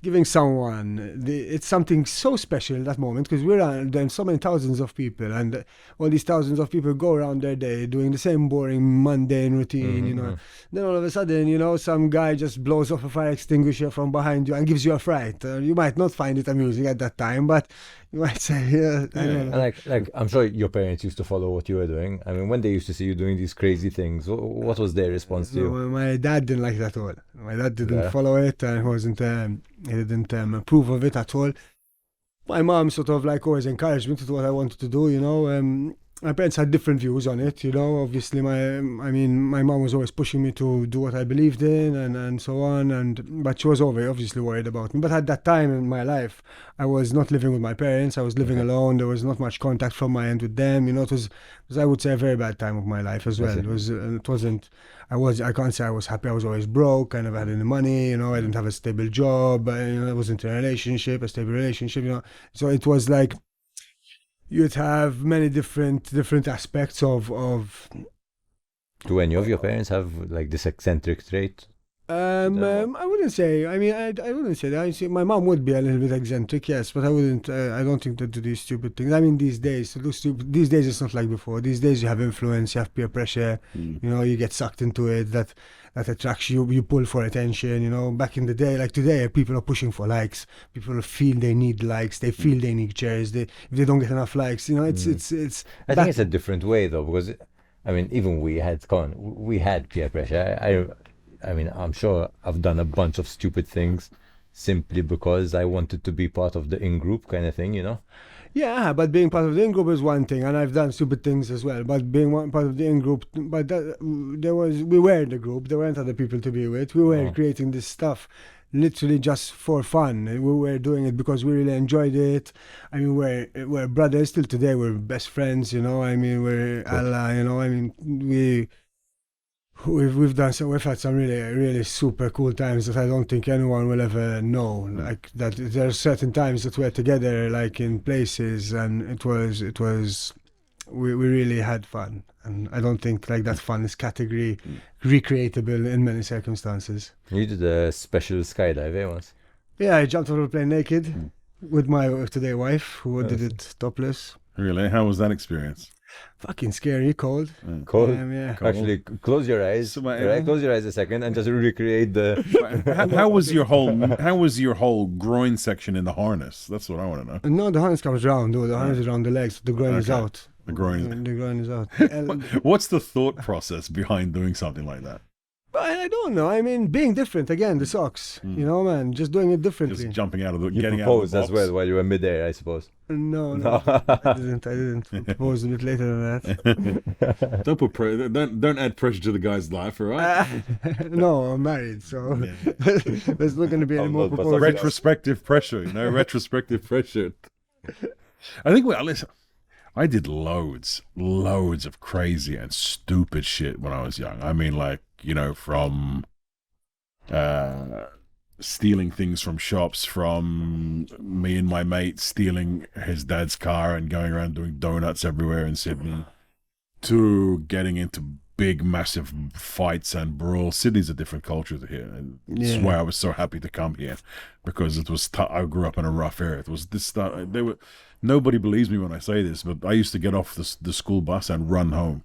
giving someone it's something so special in that moment, because we're around so many thousands of people, and all these thousands of people go around their day doing the same boring mundane routine. Then all of a sudden some guy just blows off a fire extinguisher from behind you and gives you a fright. You might not find it amusing at that time, but you might say I don't know. Like I'm sure your parents used to follow what you were doing. I mean, when they used to see you doing these crazy things, what was their response to you? My dad didn't like that at all. My dad didn't follow it, and he didn't approve of it at all. My mom sort of always encouraged me to do what I wanted to do, my parents had different views on it, you know. Obviously, my mom was always pushing me to do what I believed in and so on, but she was always obviously worried about me. But at that time in my life, I was not living with my parents. I was living alone. There was not much contact from my end with them. You know, it was I would say, a very bad time of my life as well. It wasn't. I can't say I was happy. I was always broke. I never had any money. You know, I didn't have a stable job. I wasn't in a stable relationship. You know, so it was like. You'd have many different aspects of. Do any of your parents have like this eccentric trait? I wouldn't say. I mean, I wouldn't say that. My mom would be a little bit eccentric, yes, but I wouldn't. I don't think they do these stupid things. I mean, these days it's not like before. These days you have influence, you have peer pressure. You know, you get sucked into it. That attracts you. You pull for attention. You know, back in the day, like today, people are pushing for likes. People feel they need likes. They feel they need shares. If they don't get enough likes, you know, it's. I think it's a different way though, because I mean, even we had peer pressure. I mean, I'm sure I've done a bunch of stupid things simply because I wanted to be part of the in-group kind of thing, you know? Yeah, but being part of the in-group is one thing, and I've done stupid things as well. But being part of the in-group, we were in the group. There weren't other people to be with. We were creating this stuff literally just for fun. We were doing it because we really enjoyed it. I mean, we're brothers still today. We're best friends, you know? I mean, we're Allah, you know? I mean, We've had some really super cool times that I don't think anyone will ever know. Like that, there are certain times that we're together, like in places, and we really had fun. And I don't think like that fun is category recreatable in many circumstances. You did a special skydive once. Yeah, I jumped out of a plane naked with my today wife, who did it topless. Really? How was that experience? Fucking scary, cold. Cold? Yeah. Actually, close your eyes. Close your eyes a second and just recreate the. How was your whole groin section in the harness? That's what I want to know. No, the harness comes round. The harness is around the legs. The groin is out. The groin is out. What's the thought process behind doing something like that? I don't know. I mean, being different again. The socks. You know, man. Just doing it differently. Just jumping out of the. You getting proposed out of the box. as well while you were midair, I suppose. No. I didn't. Propose a bit later than that. Don't add pressure to the guy's life, all right? No, I'm married, so there's not going to be any more proposals. Retrospective pressure, you know, retrospective pressure. I think I did loads of crazy and stupid shit when I was young. I mean, like, you know, from stealing things from shops, from me and my mate stealing his dad's car and going around doing donuts everywhere in Sydney, to getting into big, massive fights and brawls. Sydney's a different culture to here. And that's why I was so happy to come here, because it was I grew up in a rough area. It was this stuff. Nobody believes me when I say this, but I used to get off the school bus and run home.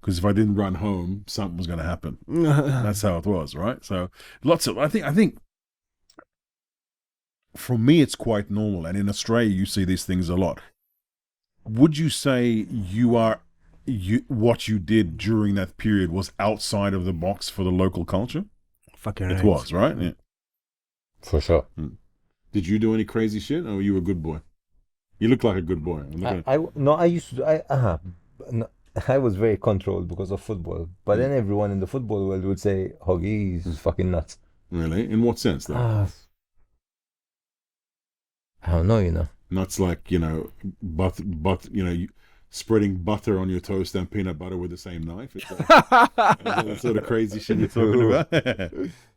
Because if I didn't run home, something was going to happen. That's how it was, right? So I think for me, it's quite normal. And in Australia, you see these things a lot. Would you say what you did during that period was outside of the box for the local culture? Fucking It was, right? Yeah. For sure. Did you do any crazy shit, or were you a good boy? You look like a good boy. I was very controlled because of football. But then everyone in the football world would say, Hoggy is fucking nuts. Really? In what sense, though? I don't know, you know. Nuts like, you know, you know, spreading butter on your toast and peanut butter with the same knife. Is that sort of crazy shit you're talking about?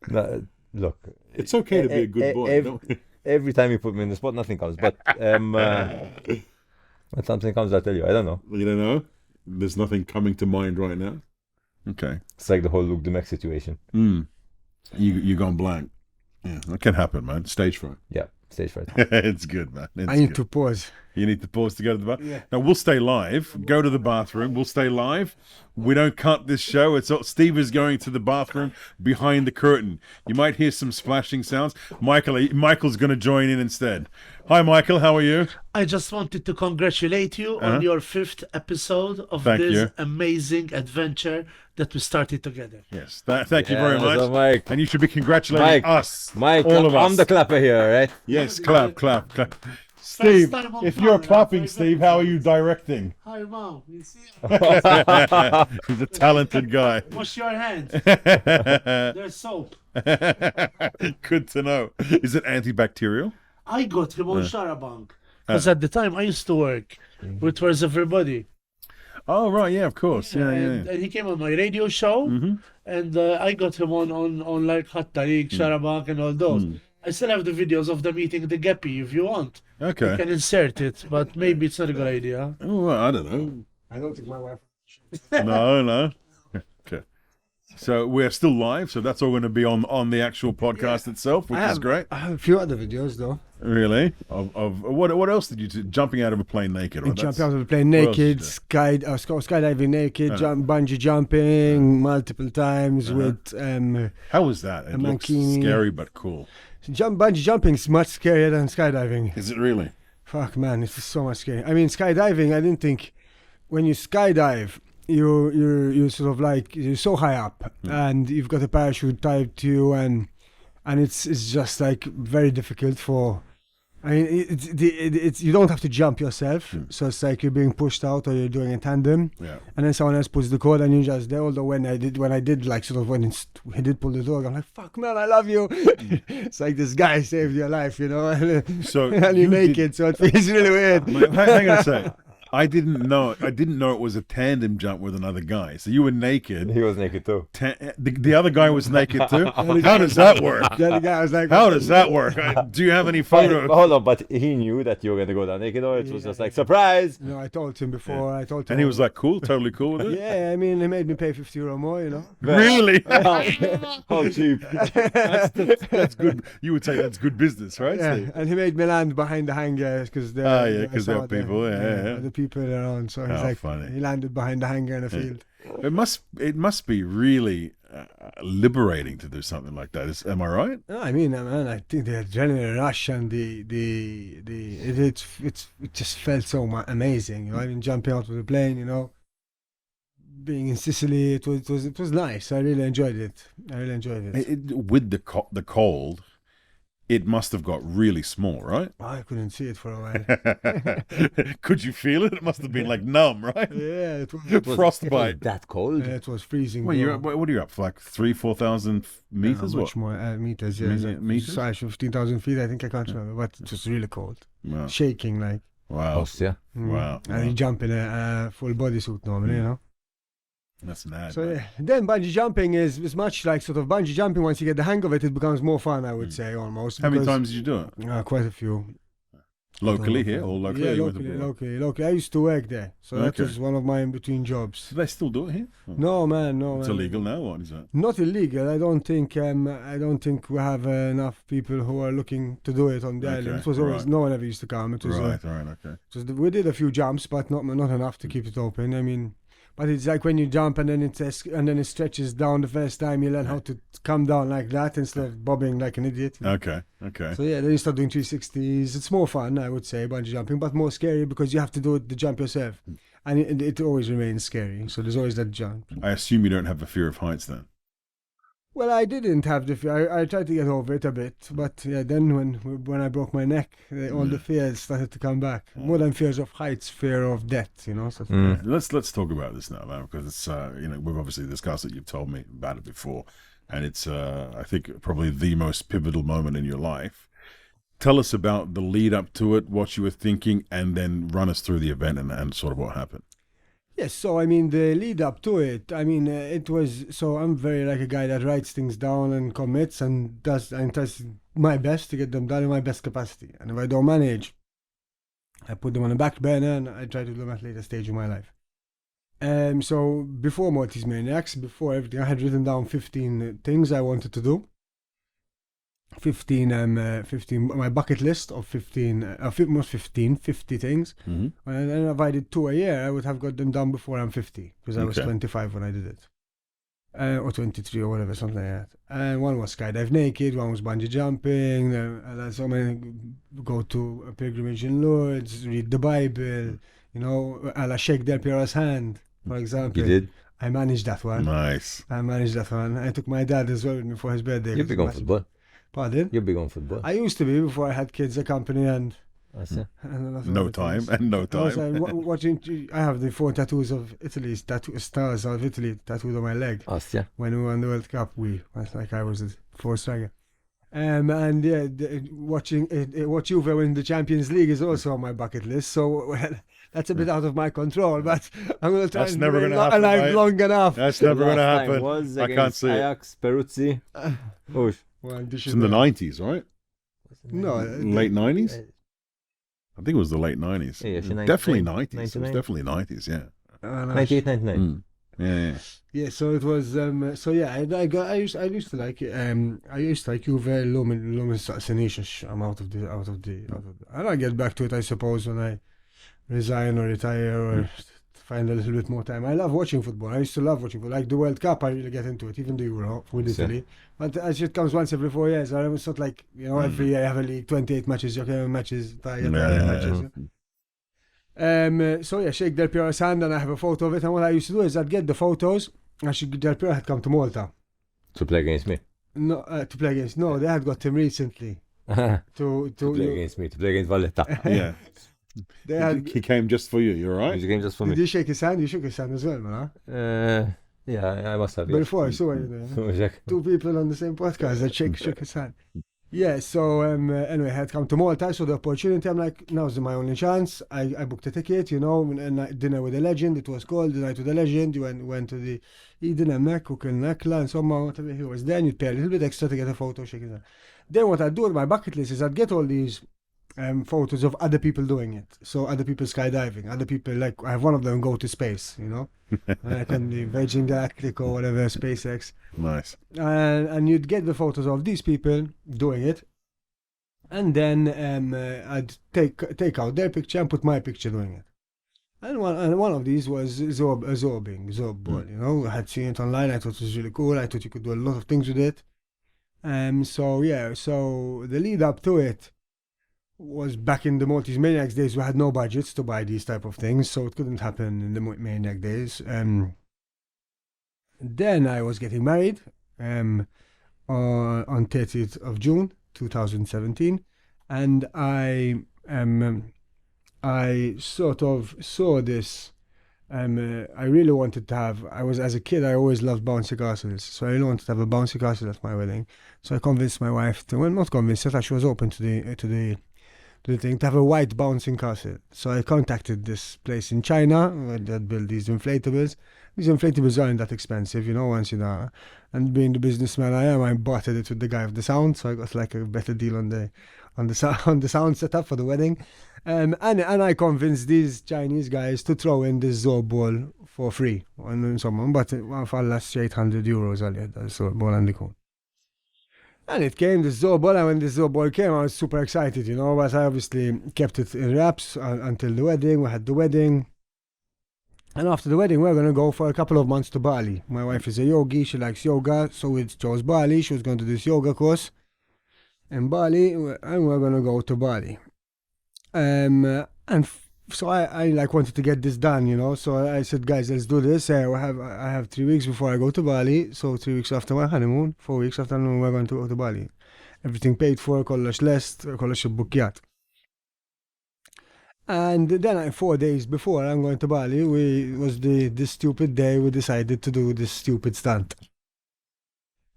No, look. It's okay to be a good boy. Every time you put me in the spot, nothing comes. But when something comes, I'll tell you. I don't know. You don't know? There's nothing coming to mind right now? Okay. It's like the whole Luke Dumek situation. You gone blank. Yeah, that can happen, man. Stage fright. Yeah, stage fright. It's good, man. I need to pause. You need to pause to go to the bathroom? Yeah. Now, we'll stay live. Go to the bathroom. We'll stay live. We don't cut this show. Steve is going to the bathroom behind the curtain. You might hear some splashing sounds. Michael's going to join in instead. Hi, Michael. How are you? I just wanted to congratulate you on your 5th episode of this amazing adventure that we started together. Yes. Thank you very much. So Mike. And you should be congratulating us. Mike, all of us. I'm the clapper here, right? Yes, clap. Steve, time on if you're camera, clapping, very Steve, how are you famous. directing? Hi, Mom. You see? He's a talented guy. Wash your hands. There's soap. Good to know. Is it antibacterial? I got him on Sharabank. Because at the time I used to work with Where's Everybody. Oh, right, yeah, of course. Yeah, and he came on my radio show, and I got him on like Hat Tariq, Sharabank, and all those. I still have the videos of them eating the gepi if you want. Okay. You can insert it, but maybe it's not a good idea. Oh, well, I don't know. I don't think my wife. No. Okay. So we're still live, so that's all going to be on the actual podcast itself, which is great. I have a few other videos though. Really? Of what else did you do? Jumping out of a plane naked? Right? Jumping out of the plane naked, skydiving naked, bungee jumping multiple times with How was that? It looks mankini. scary but cool. Bungee jumping is much scarier than skydiving. Is it really? Fuck man, it's so much scary. I mean, skydiving, I didn't think when you skydive, you're sort of like you're so high up and you've got a parachute tied to you and it's just like very difficult for. I mean, it's you don't have to jump yourself, so it's like you're being pushed out or you're doing a tandem, and then someone else pulls the cord and you're just there. Although when I did like sort of when he did pull the door, I'm like, fuck man, I love you. It's like this guy saved your life, you know. So and you make it, so it feels really weird. Hang on a sec. I didn't know it was a tandem jump with another guy. So you were naked. He was naked too. The other guy was naked too. How does that work? The other guy was like, How does that work? Do you have any photos? Hold on, but he knew that you were gonna go down naked, or it was just like surprise. No, I told him before. I told him, And he was like, cool, totally cool with it. yeah. I mean, he made me pay €50 more, you know. Really? How cheap. That's good. You would say that's good business, right? Yeah, Steve? and he made me land behind the hangar because there. because there are people. Yeah. The people around. So he's How like, funny. he landed behind the hangar in a field. It must be really liberating to do something like that. Am I right? No, I mean, man, I think the adrenaline rush and it just felt so amazing. You know, I mean, jumping out of the plane, you know, being in Sicily, it was nice. I really enjoyed it. With the cold, it must have got really small, right? I couldn't see it for a while. Could you feel it? It must have been like numb, right? Yeah, it was Frostbite. That cold? it was freezing. Well, what are you up for? Like 3,000-4,000 meters? Much more meters. Yeah, Meters? Sorry, 15,000 feet. I think I can't remember, but it was really cold, Wow. shaking like. Wow. Yeah. Wow. And you jump in a full bodysuit normally, you know. That's mad. So man. yeah, then bungee jumping is much like sort of bungee jumping. Once you get the hang of it, it becomes more fun. I would say almost. How many times did you do it? Quite a few. Locally here or locally? Yeah, You went abroad? locally. I used to work there, so that Okay. was one of my in between jobs. Do they still do it here? Oh. No man, no. It's man. illegal now. What is that? Not illegal. I don't think. I don't think we have enough people who are looking to do it on the Okay, island. It was always right. no one ever used to come. It was. Right. Okay. We did a few jumps, but not enough to keep it open. I mean, but it's like when you jump and then it stretches down the first time. You learn how to come down like that instead of bobbing like an idiot. You know? Okay. So yeah, then you start doing 360s. It's more fun, I would say, bungee jumping, but more scary because you have to do the jump yourself, and it always remains scary. So there's always that jump. I assume you don't have a fear of heights then. Well, I didn't have the fear. I tried to get over it a bit, but yeah, then when I broke my neck, all the fears started to come back. More than fears of heights, fear of death. You know. So Let's talk about this now, man, because it's we've obviously discussed it. You've told me about it before, and it's I think probably the most pivotal moment in your life. Tell us about the lead up to it, what you were thinking, and then run us through the event and sort of what happened. Yes, so I mean the lead up to it. I mean it was so I'm very like a guy that writes things down and commits and does my best to get them done in my best capacity. And if I don't manage, I put them on the back burner and I try to do them at a later stage of my life. So before Maltese Maniacs, before everything, I had written down 15 things I wanted to do. 15 my bucket list of 50 things. Mm-hmm. And then if I did 2 a year, I would have got them done before I'm 50 because I was 25 when I did it, or 23 or whatever, something like that. And one was skydive naked, one was bungee jumping. So many go to a pilgrimage in Lourdes, read the Bible, you know, I'll shake Del Piero's hand, for example. You did? I managed that one. Nice. I managed that one. I took my dad as well with me for his birthday. You're big on football. Pardon? You're big on football. I used to be before I had kids, a company, and No time and no time. I was watching. I have the 4 tattoos of Italy's stars of Italy tattooed on my leg. When we won the World Cup, I was a 4-striker. And yeah, watch Juve win the Champions League is also on my bucket list. So that's a bit out of my control, but I'm going to try. That's never going to happen. Alive long enough. That's never going to happen. Was I can't see Ajax, Peruzzi. It's in the 90s, right? No, late 90s. I think it was the late 90s. Yeah, definitely 90s. It was definitely 90s. Yeah. 98, 99. Yeah. Yeah, so it was. So yeah, I used to like Juve. Lumis Sinisic. I'm out of the. And I get back to it, I suppose, when I resign or retire or find a little bit more time. I love watching football. I used to love watching football. Like the World Cup, I really get into it, even the Euro with Italy. But as it comes once every 4 years, it's not like, every year I have a league, 28 matches, matches, matches. So yeah, Sheikh Del Piero's hand, and I have a photo of it. And what I used to do is I'd get the photos. Sheikh Del Piero had come to Malta to play against me. No, to play against. No, they had got him recently. to play against me, to play against Valletta. Yeah. He came just for you. You're right. He came just for me. Did you shake his hand? You shook his hand as well, man. Yeah, I must have. Before I saw you, 2 people on the same podcast that shook his hand. Yeah, so anyway, I had come to Malta, so the opportunity, I'm like, now's my only chance. I booked a ticket, and dinner with a legend, it was called the night with the legend. You went to the Eden and Mek, Cooking Nekla, and somehow whatever he was there, and you'd pay a little bit extra to get a photo, shake his hand. Then what I'd do with my bucket list is I'd get all these photos of other people doing it. So other people skydiving, other people, like I have one of them go to space, like on the Virgin Galactic or whatever, SpaceX. Nice. And you'd get the photos of these people doing it, and then I'd take out their picture and put my picture doing it. And one of these was Zob ball. I had seen it online. I thought it was really cool. I thought you could do a lot of things with it. So the lead up to it was back in the Maltese Maniacs days. We had no budgets to buy these type of things, so it couldn't happen in the Maniac days. Then I was getting married on 30th of June 2017, and I sort of saw this. I really wanted to have. As a kid, I always loved bouncy castles, so I really wanted to have a bouncy castle at my wedding. So I convinced my wife to. Well, not convinced. I thought she was open to the thing, to have a white bouncing castle. So I contacted this place in China that build these inflatables. These inflatables aren't that expensive, once you know. And being the businessman I am, I bartered it with the guy of the sound, so I got like a better deal on the sound setup for the wedding. And I convinced these Chinese guys to throw in this Zob ball for free on someone, but for last 800 euros earlier, the Zob ball and the cone. And it came, this Zob ball, and when this Zob ball came, I was super excited, but I obviously kept it in wraps until the wedding. We had the wedding. And after the wedding, we're going to go for a couple of months to Bali. My wife is a yogi, she likes yoga, so we chose Bali. She was going to do this yoga course in Bali, and we're going to go to Bali. So I wanted to get this done, so I said, guys, let's do this. I have 3 weeks before I go to Bali, so 3 weeks after my honeymoon, 4 weeks after honeymoon, we're going to go to Bali. Everything paid for, kollox lest, kollox ibbukjat. And then 4 days before I'm going to Bali, was this stupid day we decided to do this stupid stunt.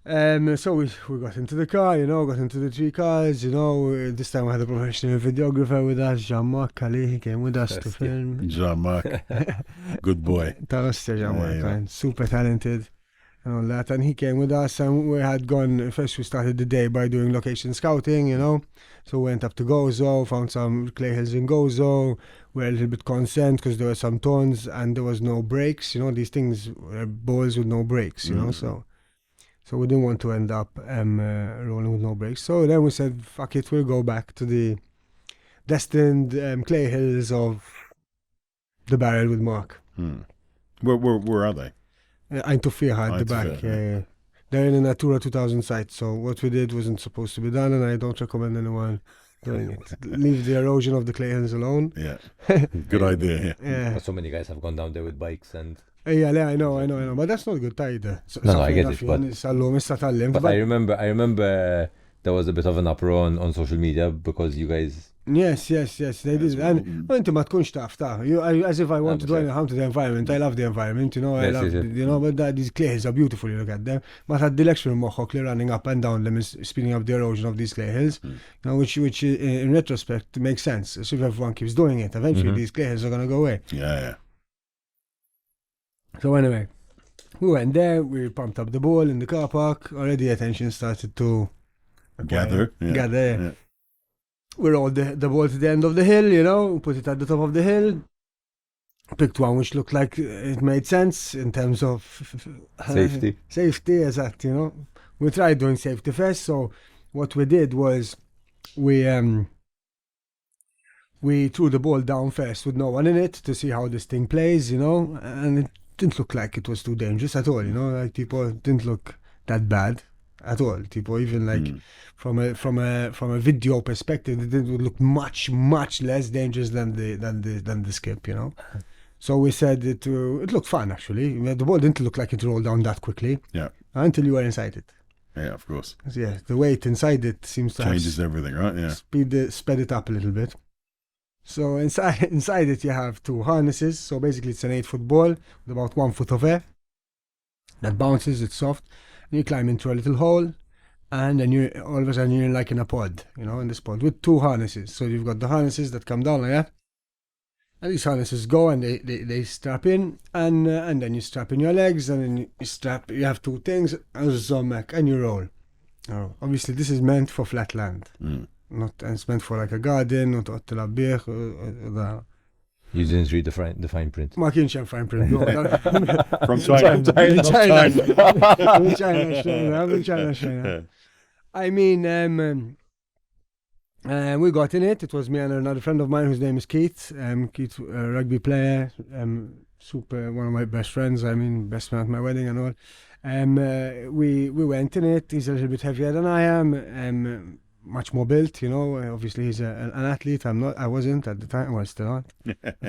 So we got into the car, got into the 3 cars, this time we had a professional videographer with us, Jean-Marc Ali, he came with us to film. Jean-Marc, good boy. Jean-Marc, super talented and all that. And he came with us, and we had gone, first we started the day by doing location scouting, So we went up to Gozo, found some clay hills in Gozo. We were a little bit concerned because there were some thorns and there was no brakes, these things were balls with no brakes, So we didn't want to end up rolling with no brakes. So then we said, fuck it, we'll go back to the destined clay hills of the barrel with Mark. Where are they? Eindhoven at the back. They're in a Natura 2000 site, so what we did wasn't supposed to be done, and I don't recommend anyone doing it. Leave the erosion of the clay hills alone. Yeah, good idea. Yeah. So many guys have gone down there with bikes and... Yeah, I know, but that's not good either. No, I get it, but I remember there was a bit of an uproar on social media because you guys Yes, they did. And inti ma tkunx taf ta. As if I want to do harm to the environment. I love the environment, you know. I love, you know, but these clay hills are beautiful, you look at them. Ma ta' direction moħħok li running up and down them is speeding up the erosion of these clay hills, you know, which in retrospect makes sense. So if everyone keeps doing it, eventually these clay hills are going to go away. Yeah. So anyway, we went there, we pumped up the ball in the car park. Already attention started to gather. Yeah. We rolled the ball to the end of the hill, you know, put it at the top of the hill. Picked one which looked like it made sense in terms of Safety. Safety, exact, you know. We tried doing safety first, so what we did was we threw the ball down first with no one in it to see how this thing plays, you know, and it didn't look like it was too dangerous at all, you know, like people didn't look that bad at all. People even like from a video perspective, it would look much less dangerous than the skip, you know. So we said it looked fun actually. The ball didn't look like it rolled down that quickly. Yeah. Until you were inside it. Yeah, of course. Yeah, the weight inside it seems to changes everything, right? Yeah. Sped it up a little bit. So inside it you have two harnesses. So basically it's an 8-foot ball with about 1 foot of air that bounces. It's soft. And you climb into a little hole, and then all of a sudden you're like in a pod, you know, in this pod with two harnesses. So you've got the harnesses that come down like that, and these harnesses go and they strap in, and then you strap in your legs, and then you have two things, and you roll. Obviously this is meant for flat land, it's meant for like a garden, not a You didn't read the fine print. Ma kienx hemm fine print. From China. China. I mean, we got in it. It was me and another friend of mine whose name is Keith. Keith, a rugby player, super, one of my best friends. I mean, best man at my wedding and all. We went in it. He's a little bit heavier than I am. Much more built, you know. Obviously, he's an athlete. I'm not. I wasn't at the time. Well, still not. I'm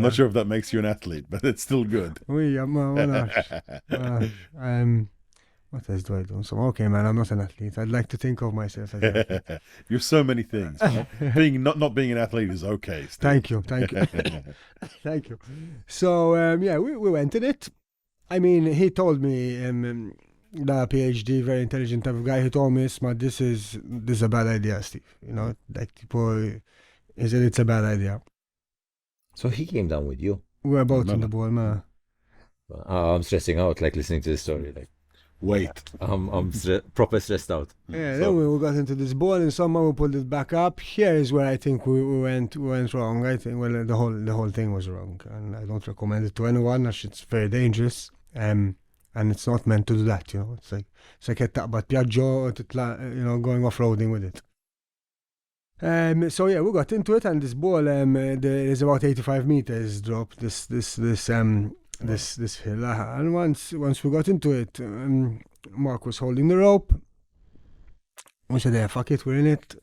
not sure if that makes you an athlete, but it's still good. What else do I do? So, okay, man, I'm not an athlete. I'd like to think of myself as an athlete. You're so many things. Not being an athlete is okay, Steve. Thank you. Thank you. So, we went in it. I mean, he told me. The PhD, very intelligent type of guy, he told me, this is a bad idea, Steve. You know, like people, he said it's a bad idea. So he came down with you? We were both in the ball, man. I'm stressing out, like listening to the story. Like, wait, I'm proper stressed out. Yeah, then we got into this ball, and somehow we pulled it back up. Here is where I think we went wrong. I think the whole thing was wrong, and I don't recommend it to anyone. It's very dangerous. And it's not meant to do that, you know. It's like taqbad pjaġġo, you know, going off-roading with it. So yeah, we got into it, and this ball is about 85 meters drop. This hill, and once we got into it, Mark was holding the rope. We said, "Yeah, fuck it, we're in it."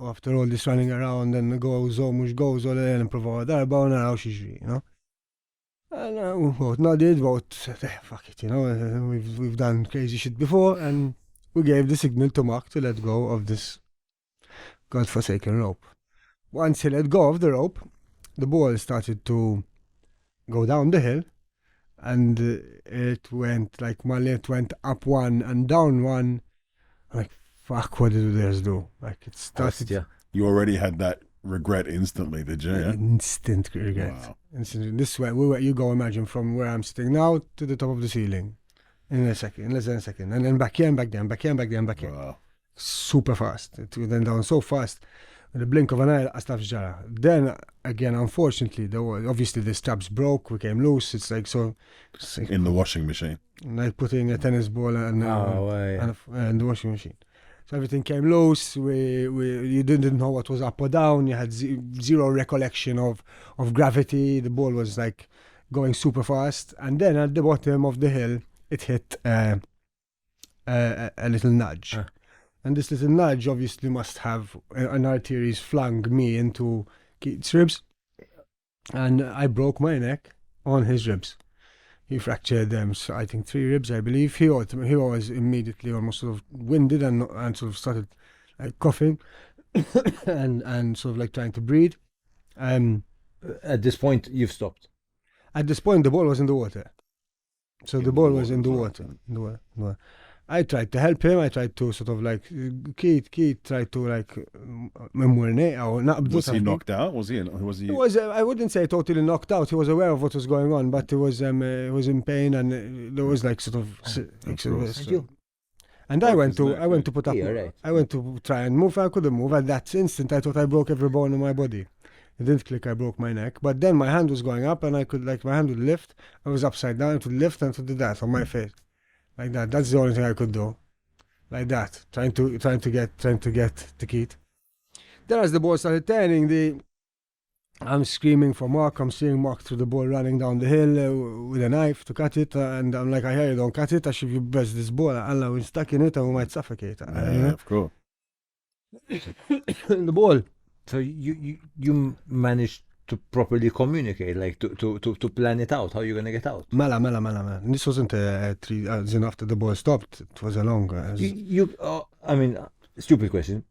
After all this running around and goes, mux goes, all and provar darba, and naraw xi, you know. And we both nodded, fuck it, you know, we've done crazy shit before, and we gave the signal to Mark to let go of this godforsaken rope. Once he let go of the rope, the ball started to go down the hill, and it went like Mali, it went up one and down one. Like, fuck, what did we just do? Like, it started. Yeah. You already had that regret instantly, did you? Yeah? Instant regret. Wow. Instant. This way, you go imagine from where I'm sitting now to the top of the ceiling in less than a second, and then back here and back there, and back here and back there and back here. Wow. Super fast. It went down so fast. With the blink of an eye, I stopped jara. Then again, unfortunately, obviously the straps broke, we came loose. It's like in the washing machine, like putting a tennis ball and the washing machine. So everything came loose. You didn't know what was up or down. You had zero recollection of gravity. The ball was like going super fast, and then at the bottom of the hill, it hit a little nudge, and this little nudge obviously must have an arteries flung me into Keith's ribs, and I broke my neck on his ribs. He fractured them, so I think 3 ribs, I believe. He was immediately almost sort of winded and sort of started coughing, and sort of like trying to breathe. At this point, you've stopped. At this point, the ball was in the water. So the ball was in the water. I tried to help him. I tried to sort of like Keith tried to like or not. Was he knocked out? Was he? He was. I wouldn't say totally knocked out. He was aware of what was going on, but he was in pain, and there was like sort of. And I went to put up. I went to try and move. I couldn't move. At that instant, I thought I broke every bone in my body. It didn't click. I broke my neck. But then my hand was going up, and I could my hand would lift. I was upside down. It would lift and to do that on my face. Like that. That's the only thing I could do. Like that. Trying to get the Keith. Then as the ball started turning, I'm screaming for Mark. I'm seeing Mark through the ball running down the hill with a knife to cut it. And I'm like, I hear you, don't cut it. If you press this ball, Allah will stuck in it and we might suffocate. Of course. The ball. So you managed to properly communicate, like to plan it out, how you're gonna get out. Mala. And this wasn't after the ball stopped. It was a long. I mean, stupid question.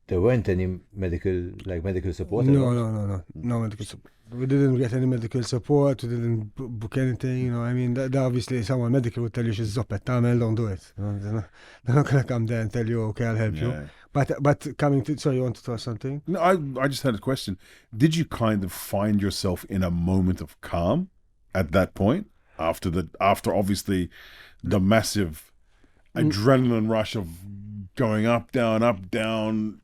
There weren't any medical support. No medical support. We didn't get any medical support. We didn't book anything. You know, I mean, that obviously someone medical would tell you she's up at Tamil, don't do it. You know, they're not gonna come there and tell you, okay, I'll help you. But coming to, so you want to tell us something? No, I just had a question. Did you kind of find yourself in a moment of calm at that point after obviously the massive adrenaline rush of going up, down,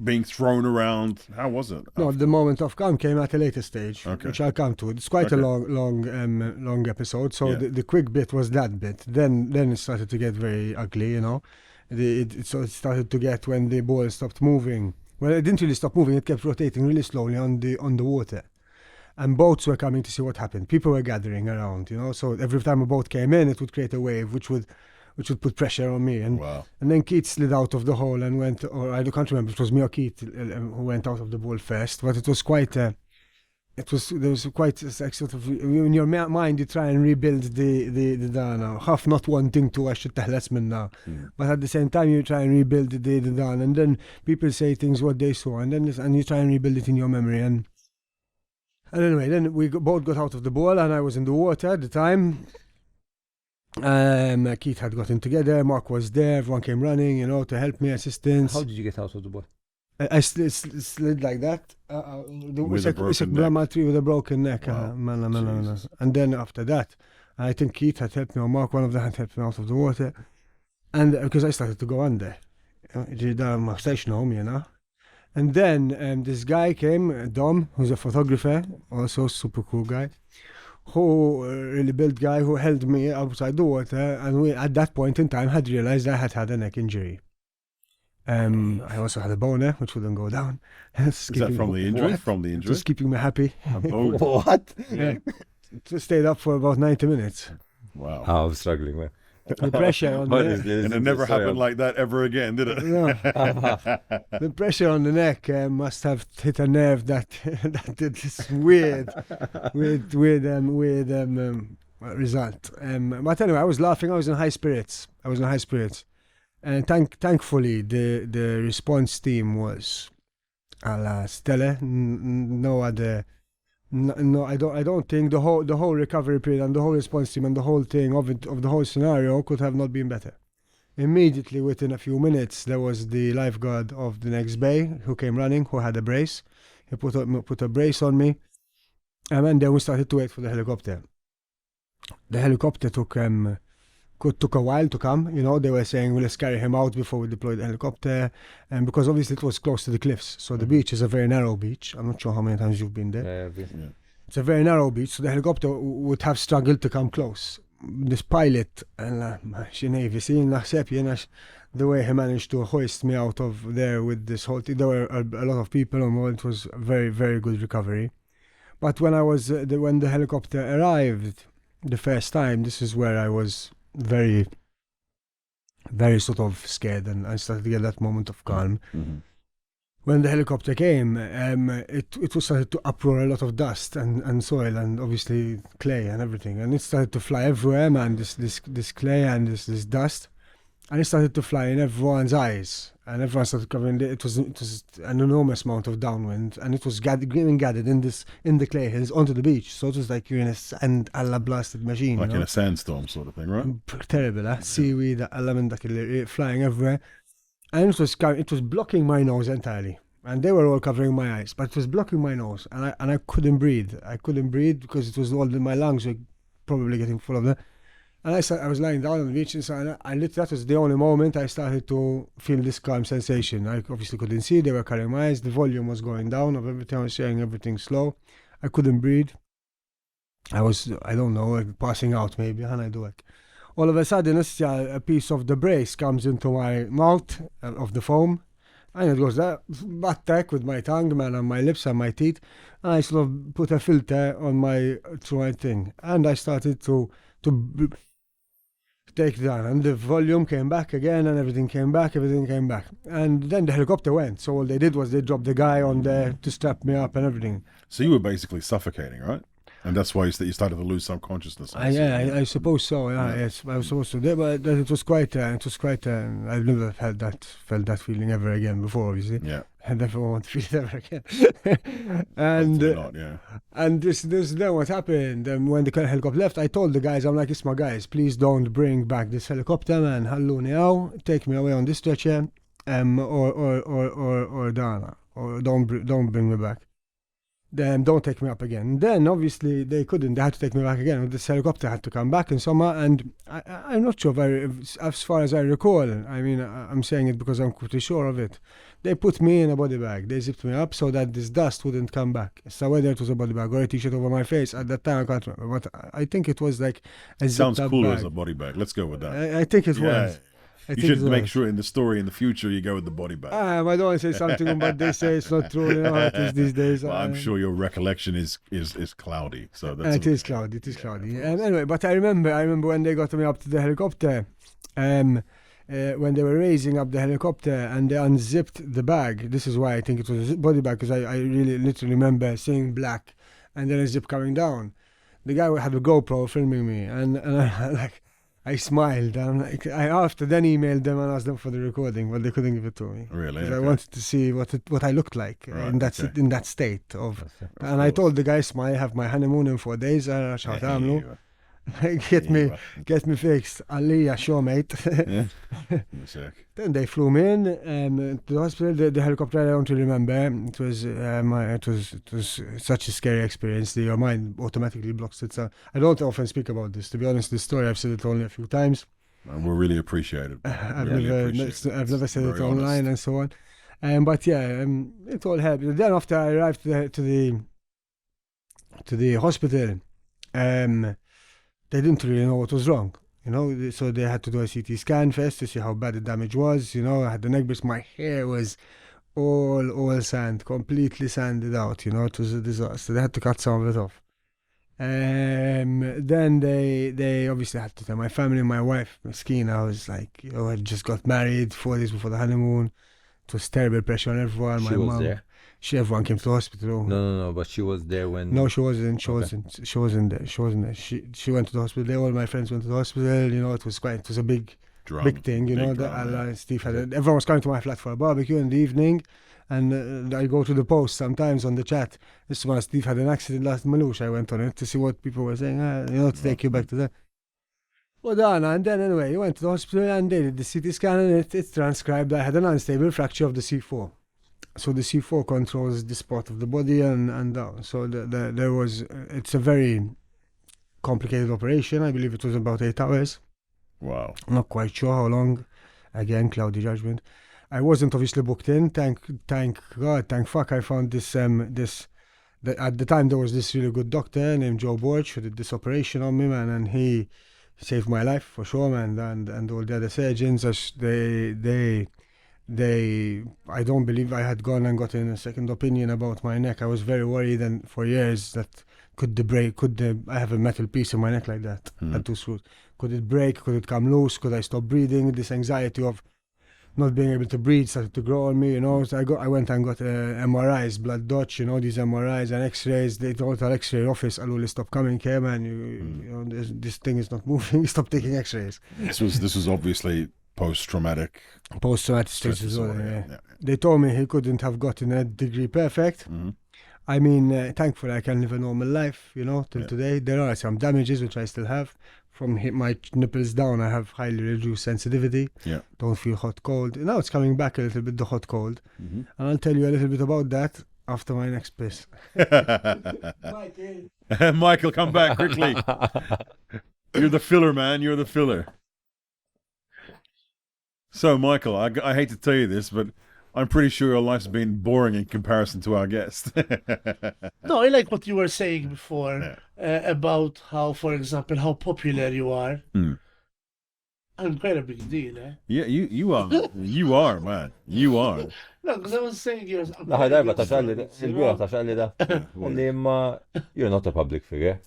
being thrown around? How was it? No, the moment of calm came at a later stage, which I'll come to. It's quite a long episode. So the quick bit was that bit. Then it started to get very ugly, you know. It started to get when the ball stopped moving. Well, it didn't really stop moving. It kept rotating really slowly on the water, and boats were coming to see what happened. People were gathering around, you know. So every time a boat came in, it would create a wave, which would put pressure on me. And then Keith slid out of the hole and went, or I can't remember. It was me or Keith who went out of the ball first. But it was quite. There was quite like sort of in your mind you try and rebuild the Dana, half not wanting to wash it now, but at the same time you try and rebuild the Dana, and then people say things what they saw, and you try and rebuild it in your memory, and anyway, then we both got out of the ball, and I was in the water at the time. Keith had gotten together, Mark was there, everyone came running, you know, to help me, assistance. How did you get out of the ball? I slid like that. With a broken neck. Wow. And then after that, I think Keith had helped me, or Mark, one of them had helped me out of the water. And because I started to go under. My station home, you know. And then this guy came, Dom, who's a photographer, also super cool guy, who really built guy who held me outside the water. And we, at that point in time, had realized I had a neck injury. I also had a boner, which wouldn't go down. Is that from the injury? What? From the injury? Just keeping me happy. What? Yeah. Just stayed up for about 90 minutes. Wow. I'm struggling, man. The pressure on the neck. And it never happened like that ever again, did it? No. The pressure on the neck must have hit a nerve that did this weird result. But anyway, I was laughing. I was in high spirits. And thankfully, the response team was stellar. I don't think the whole recovery period and the whole response team and the whole thing of the whole scenario could have not been better. Immediately within a few minutes, there was the lifeguard of the next bay who came running, who had a brace. He put a brace on me, and then we started to wait for the helicopter. The helicopter took a while to come, you know. They were saying, well, let's carry him out before we deploy the helicopter, and because obviously it was close to the cliffs, so the beach is a very narrow beach. I'm not sure how many times you've been there. Yeah. It's a very narrow beach, so the helicopter would have struggled to come close. This pilot, the way he managed to hoist me out of there with this whole thing, there were a lot of people on board. It was a very, very good recovery. But when when the helicopter arrived the first time, this is where I was very, very sort of scared, and I started to get that moment of calm. Mm-hmm. When the helicopter came, it was started to uproar a lot of dust and soil and obviously clay and everything, and it started to fly everywhere, man. This clay and this dust, and it started to fly in everyone's eyes, and everyone started covering it. It was an enormous amount of downwind, and it was getting gathered in the clay hills onto the beach. So it was like you're in a sand Allah blasted machine, like in a sandstorm sort of thing, right? Terrible, seaweed, element flying everywhere, and it was blocking my nose entirely. And they were all covering my eyes, but it was blocking my nose, and I couldn't breathe. I couldn't breathe because it was all my lungs were probably getting full of that. And I was lying down on the beach, and so that was the only moment I started to feel this calm sensation. I obviously couldn't see; they were covering my eyes. The volume was going down of everything. I was hearing everything slow. I couldn't breathe. I don't know, like passing out maybe, and I do like. All of a sudden, a piece of the brace comes into my mouth of the foam. And it goes that attack with my tongue, man, on my lips and my teeth. And I sort of put a filter on through my thing. And I started to take down. And the volume came back again, and everything came back. And then the helicopter went. So all they did was they dropped the guy on there to strap me up and everything. So you were basically suffocating, right? And that's why you started to lose some consciousness. I suppose so. Yeah, yes, I was supposed to. But it was quite. I've never felt that feeling ever again before. Obviously. Yeah. I never want to feel it ever again. And not, yeah. And this then what happened. When the helicopter left, I told the guys, I'm like, it's my guys, please don't bring back this helicopter, man. Hallouni out, take me away on this stretcher, or Dana, or don't bring me back. Then don't take me up again. Then obviously they couldn't. They had to take me back again. This helicopter had to come back in summer, and I'm not sure as far as I recall. I mean, I'm saying it because I'm pretty sure of it. They put me in a body bag. They zipped me up so that this dust wouldn't come back. So whether it was a body bag or a t-shirt over my face at that time, I can't remember. But I think it was like a sounds zipped-up cooler bag. as a body bag. Let's go with that. I think it was. You should make sure in the story in the future you go with the body bag. I don't want to say something, but they say it's not true. You know how it is these days. Well, I'm sure your recollection is cloudy. So that's it is cloudy. It is cloudy. Anyway, but I remember when they got me up to the helicopter. When they were raising up the helicopter and they unzipped the bag. This is why I think it was a body bag, because I really literally remember seeing black and then a zip coming down. The guy had a GoPro filming me, and I smiled. I'm like, I after then emailed them and asked them for the recording, but they couldn't give it to me. Really? Because I wanted to see what I looked like in that state of. And I told the guys, I have my honeymoon in 4 days. Get me fixed. Aliyah, show mate. Then they flew me in to the hospital. The helicopter, I don't really remember. It was such a scary experience. Your mind automatically blocks it. So I don't often speak about this. To be honest, this story I've said it only a few times. And we're really appreciated. I've never said it online and so on. But yeah, it all helped. Then after I arrived to the hospital, they didn't really know what was wrong, you know, so they had to do a CT scan first to see how bad the damage was. You know, I had the neck brace, my hair was all sand, completely sanded out, you know, it was a disaster. They had to cut some of it off. Then they obviously had to tell my family, my wife, Miskina. I was like, you know, I just got married 4 days before the honeymoon. It was terrible pressure on everyone. My mom was there. Everyone came to the hospital. No, but she was there when. No, she wasn't. She wasn't there. She went to the hospital. All my friends went to the hospital. You know, it was a big thing. You know, Steve everyone was coming to my flat for a barbecue in the evening, and I go to the post sometimes on the chat. This is when Steve had an accident last Malouche. I went on it to see what people were saying. To take you back to that. And then anyway, he went to the hospital and they did the CT scan, and it transcribed I had an unstable fracture of the C4. So the C4 controls this part of the body and down. So it's a very complicated operation. I believe it was about 8 hours. Wow. I'm not quite sure how long. Again, cloudy judgment. I wasn't obviously booked in. Thank God, thank fuck. I found at the time there was this really good doctor named Joe Borch who did this operation on me, man, and he saved my life for sure, man. And all the other surgeons, I don't believe I had gone and gotten a second opinion about my neck. I was very worried, and for years that I have a metal piece in my neck like that, had 2 screws. Could it break? Could it come loose? Could I stop breathing? This anxiety of not being able to breathe started to grow on me, you know. So I went and got MRIs, blood Dutch, you know, these MRIs and X-rays. They told our X-ray office, "I will stop coming here, man. You know, this thing is not moving. Stop taking X-rays." This was obviously post-traumatic stress disorder. Yeah. They told me he couldn't have gotten a degree perfect. I mean, thankfully I can live a normal life, till today. There are some damages which I still have. From my nipples down, I have highly reduced sensitivity. Yeah. Don't feel hot, cold. Now it's coming back a little bit, the hot, cold. And I'll tell you a little bit about that after my next piss. Michael, come back quickly. You're the filler, man. You're the filler. So, Michael, I hate to tell you this, but I'm pretty sure your life's been boring in comparison to our guest. No, I like what you were saying before about how, for example, how popular you are. I'm quite a big deal, eh? Yeah, you are. You are, man. You are. No, because I was saying you're... You're not a public figure.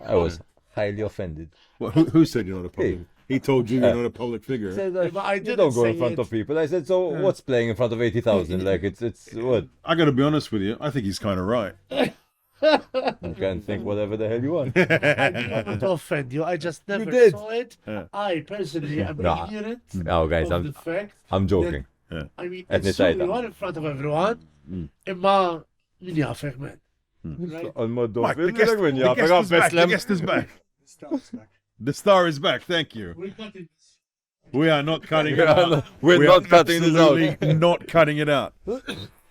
I was highly offended. Well, who said you're not a public? He told you you're not a public figure. But I didn't don't go say in front it. of people. I said, so what's playing in front of 80,000? Like, it's what? I got to be honest with you. I think he's kind of right. You can think whatever the hell you want. I didn't want to offend you. I just never did. saw it. I personally am Nah. ignorant No, guys, of the fact. I'm joking. I mean, Admit it's so it. you are in front of everyone. Imma min jafek, man. Right? Mike, the guest is back. The guest is back. The star is back. Thank you. We're cutting this. We are not cutting it out. We're not cutting this out. Absolutely not cutting it out.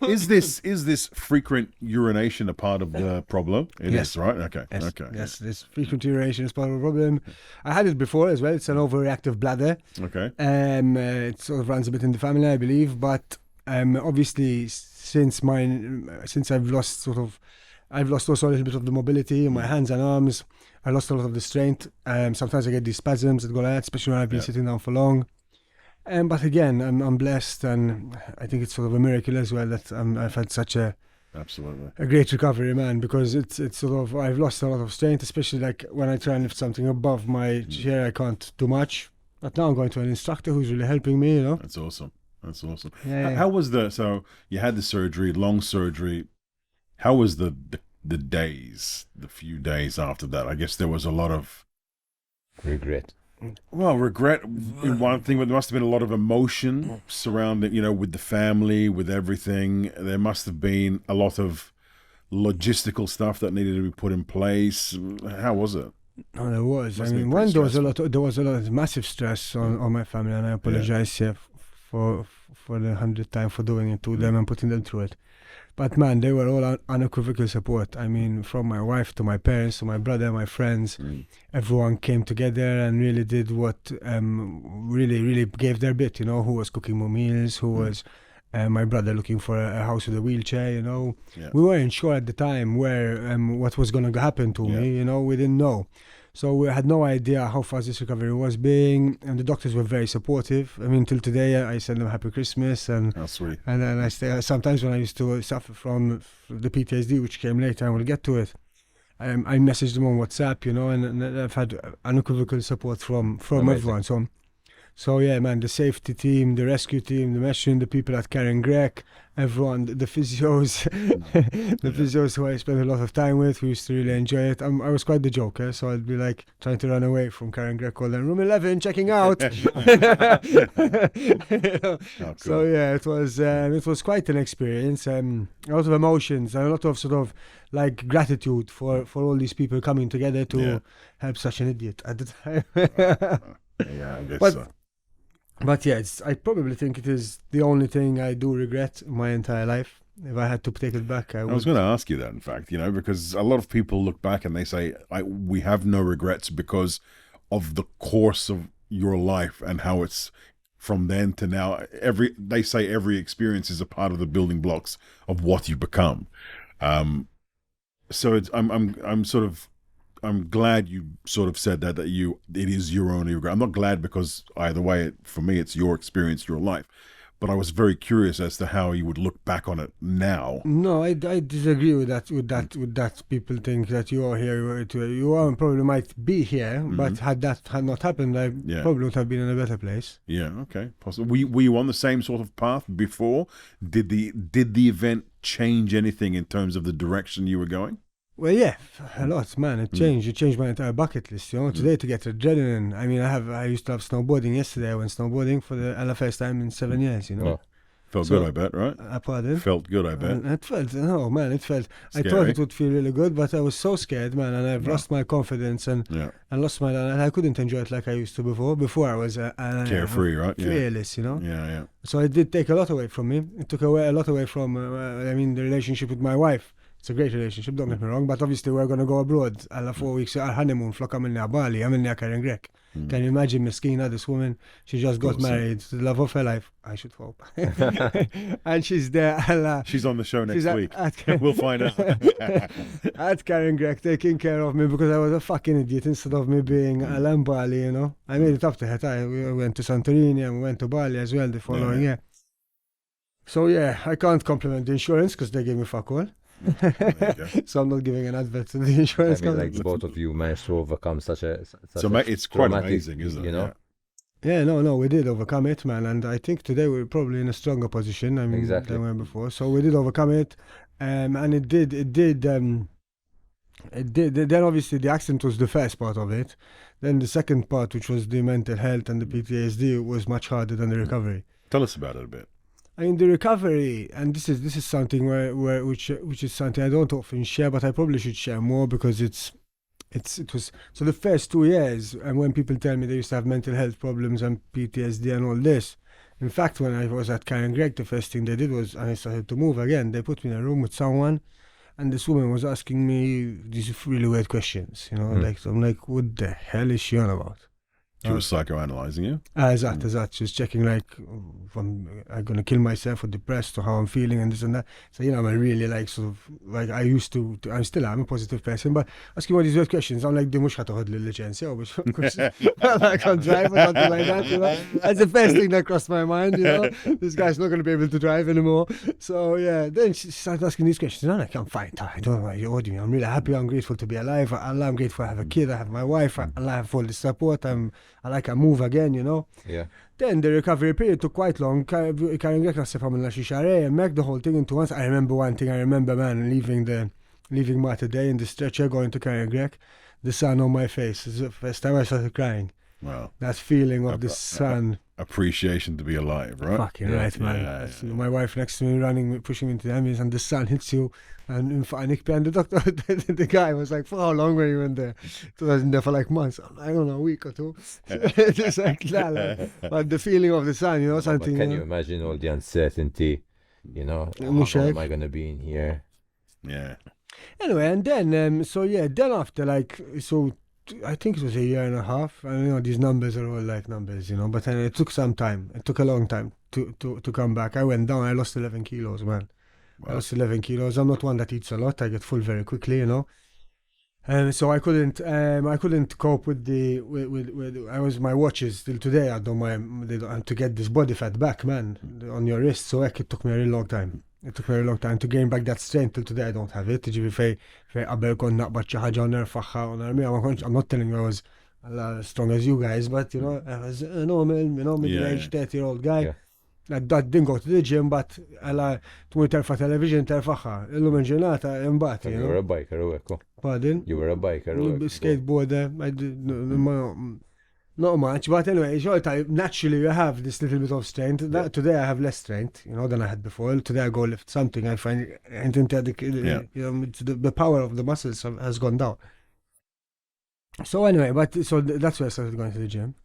Is this frequent urination a part of the problem? It Yes. is, right? Okay. Yes, Okay. yes, this frequent urination is part of the problem. I had it before as well. It's an overreactive bladder. Okay. It sort of runs a bit in the family, I believe. But obviously, since I've lost also a little bit of the mobility in my hands and arms. I lost a lot of the strength. Sometimes I get these spasms that go like that, especially when I've been sitting down for long. But again, I'm blessed, and I think it's sort of a miracle as well that I've had such a great recovery, man. Because it's sort of I've lost a lot of strength, especially like when I try and lift something above my chair, I can't do much. But now I'm going to an instructor who's really helping me. That's awesome. That's awesome. Yeah. How was so you had the surgery, long surgery. How was the few days after that? I guess there was a lot of regret. Well, regret in one thing, but there must have been a lot of emotion surrounding, with the family, with everything. There must have been a lot of logistical stuff that needed to be put in place. How was it? No, there was. I mean, there was a lot of massive stress on my family, and I apologize for the 100th time for doing it to them and putting them through it. But man, they were all unequivocal support. I mean, from my wife to my parents to my brother, my friends, everyone came together and really did what really gave their bit. Who was cooking more meals, who was my brother looking for a house with a wheelchair. We weren't sure at the time where what was going to happen to me. We didn't know. So we had no idea how fast this recovery was being, and the doctors were very supportive. I mean, till today, I send them Happy Christmas, and how sweet. And then I stay. Sometimes when I used to suffer from the PTSD, which came later, and we'll get to it, I messaged them on WhatsApp, and I've had unequivocal support from everyone. So yeah, man, the safety team, the rescue team, the meshing, the people at Karen Greg, everyone, the physios, physios who I spent a lot of time with, who used to really enjoy it. I was quite the joker, so I'd be like trying to run away from Karen Greg, calling room 11, checking out. So yeah, it was quite an experience. A lot of emotions, and a lot of sort of like gratitude for all these people coming together to help such an idiot at the time. Yeah, I guess so. But yeah, I probably think it is the only thing I do regret in my entire life. If I had to take it back, I would. I was going to ask you that, in fact, because a lot of people look back and they say, we have no regrets because of the course of your life and how it's from then to now. They say every experience is a part of the building blocks of what you become. So I'm glad you sort of said that it is your only regret. I'm not glad because either way, for me, it's your experience, your life. But I was very curious as to how you would look back on it now. No, I disagree with that. With that, people think that you are here. You probably might be here, but had not happened, I probably would have been in a better place. Yeah. Okay. Possibly. Were you on the same sort of path before? Did the event change anything in terms of the direction you were going? Well, yeah, a lot, man. It changed. It changed my entire bucket list. Today to get adrenaline. I mean, I used to have snowboarding yesterday. I went snowboarding for the first time in 7 years. Oh. Felt good, I bet, right? Pardon? Felt good, I bet. It felt, no, man, it felt. Scary. I thought it would feel really good, but I was so scared, man, and I've lost my confidence and lost and I couldn't enjoy it like I used to before. Before I was carefree, right? Fearless, Yeah. So it did take a lot away from me. It took away a lot away from, the relationship with my wife. It's a great relationship, don't get me wrong, but obviously we're going to go abroad. I'll have 4 weeks, our honeymoon, flock in Bali, I'm in Karen Grek. Can you imagine Meskina, this woman? She just got married to the love of her life. I should hope. And she's there. She's on the show next week. We'll find out. At Karen Grek, taking care of me because I was a fucking idiot instead of me being in Bali, I made it up to her. We went to Santorini and we went to Bali as well the following year. So yeah, I can't compliment the insurance because they gave me fuck all. So I'm not giving an advert to the insurance company. Like both of you managed to overcome such a it's quite amazing, isn't it? Yeah, no, we did overcome it, man, and I think today we're probably in a stronger position. I mean, than we were before. So we did overcome it, and it did. Then obviously the accident was the first part of it. Then the second part, which was the mental health and the PTSD, was much harder than the recovery. Tell us about it a bit. I mean, the recovery, and this is something which is something I don't often share, but I probably should share more because it was so the first 2 years, and when people tell me they used to have mental health problems and PTSD and all this, in fact, when I was at Karen Greg, the first thing they did was, and I started to move again, they put me in a room with someone, and this woman was asking me these really weird questions, like, so I'm like, what the hell is she on about? She was psychoanalyzing you? Exact. She was checking like, if I'm going to kill myself or depressed or how I'm feeling and this and that. So, I'm a really like sort of, like I used to I'm a positive person, but asking all these weird questions, I'm like, mux ħataħod l-licenzja, I can't drive or something like that, That's the first thing that crossed my mind, This guy's not going to be able to drive anymore. So, yeah, then she started asking these questions. I'm like, I'm fine, I don't know what do you mean. I'm really happy, I'm grateful to be alive. Allah, I'm grateful I have a kid, I have my wife, Allah, I have all the support, I move again, Yeah. Then the recovery period took quite long. Karen Grek nassif għamilna xi xarej, mek the whole thing into once. I remember one thing, man, leaving Marta Day in the stretcher, going to Karen Grek, the sun on my face. It's the first time I started crying. Wow. That feeling of the sun. Appreciation to be alive, right? Fucking right, man. Yeah. My wife next to me, pushing me into the ambulance, and the sun hits you. And the doctor, the guy was like, for how long were you in there? So I was in there for like months. I don't know, a week or two. Just like that. But the feeling of the sun, something. But can you imagine all the uncertainty? How long am I going to be in here? Yeah. Anyway, and then, then after, I think it was a year and a half. And these numbers are all like numbers, but then it took some time. It took a long time to come back. I went down, I lost 11 kilos, man. Wow. I lost 11 kilos. I'm not one that eats a lot. I get full very quickly, And so I couldn't cope with my watches till today. I don't mind to get this body fat back, man, on your wrist. So it took me a really long time. It took me a really long time to gain back that strength. Till today I don't have it. Fej qabel kon naqbad xi ħaġa nerfaħħa u narmiha. I'm not telling you I was as strong as you guys, but I was a normal, middle-aged 30-year-old guy. Yeah. That didn't go to the gym, but tmur terfa television terfaħħa. Illum il-ġurnata imbagħad. You were a biker u ekku. Pardon? You were a biker u ekku. Skateboarder. Not much, but anyway, naturally you have this little bit of strength. Today I have less strength, than I had before. Today I go lift something, I find the power of the muscles has gone down. So anyway, so that's where I started going to the gym.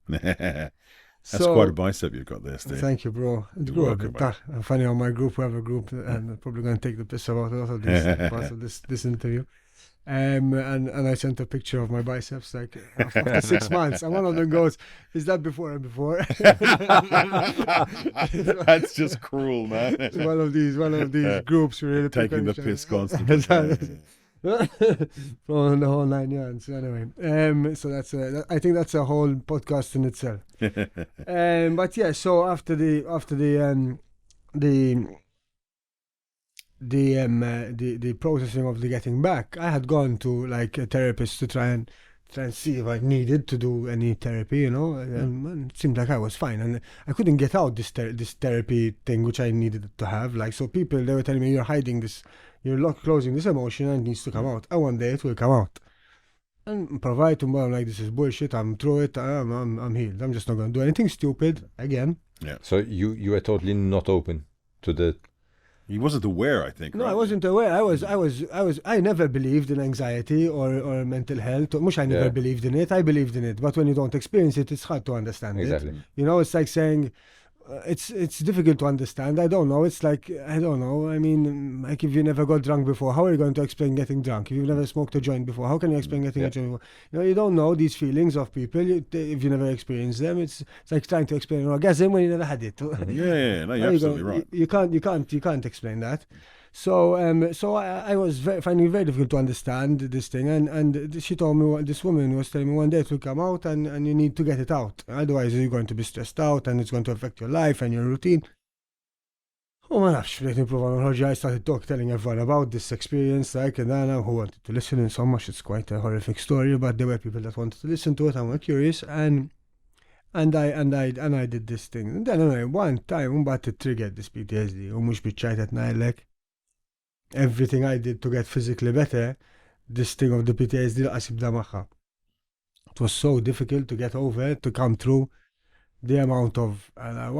That's quite a bicep you've got there, Steve. Thank you, bro. It grew a bit. I'm funny on my group. We have a group, and I'm probably going to take the piss about a lot of this parts of this interview. And I sent a picture of my biceps like after 6 months, and one of them goes, "Is that before and before?" That's just cruel, man. It's one of these groups really taking the piss constantly. From the whole 9 yards. Anyway, so that's I think that's a whole podcast in itself. But yeah, so after the processing of the getting back, I had gone to like a therapist to try and see if I needed to do any therapy, and it seemed like I was fine, and I couldn't get out this therapy thing which I needed to have. Like, so people, they were telling me, you're hiding this You're closing this emotion and it needs to come out. And one day it will come out. And provide to I'm like, this is bullshit. I'm through it. I'm healed. I'm just not going to do anything stupid again. Yeah. So you were totally not open to the. He wasn't aware, I think. No, right? I wasn't aware. I never believed in anxiety or mental health. I never believed in it. I believed in it. But when you don't experience it, it's hard to understand Exactly. it. You know, it's like saying, it's difficult to understand. I don't know. It's like, I don't know. I mean, like if you never got drunk before, how are you going to explain getting drunk? If you've never smoked a joint before, how can you explain getting a joint before? You know, you don't know these feelings of people if you never experienced them. It's like trying to explain an orgasm when you never had it. Yeah, no, you're absolutely right. You can't explain that. So I was finding it very difficult to understand this thing, and she told me, this woman was telling me one day it will come out, and you need to get it out. Otherwise, you're going to be stressed out, and it's going to affect your life and your routine. Oh my gosh, I started telling everyone about this experience, like, and then who wanted to listen, and so much. It's quite a horrific story, but there were people that wanted to listen to it and were curious, and I did this thing. And then anyway, one time, but it triggered this PTSD. Mux biċċajt at night, like, everything I did to get physically better, this thing of the PTSD qasibda magħha. It was so difficult to get over, to come through the amount of. Let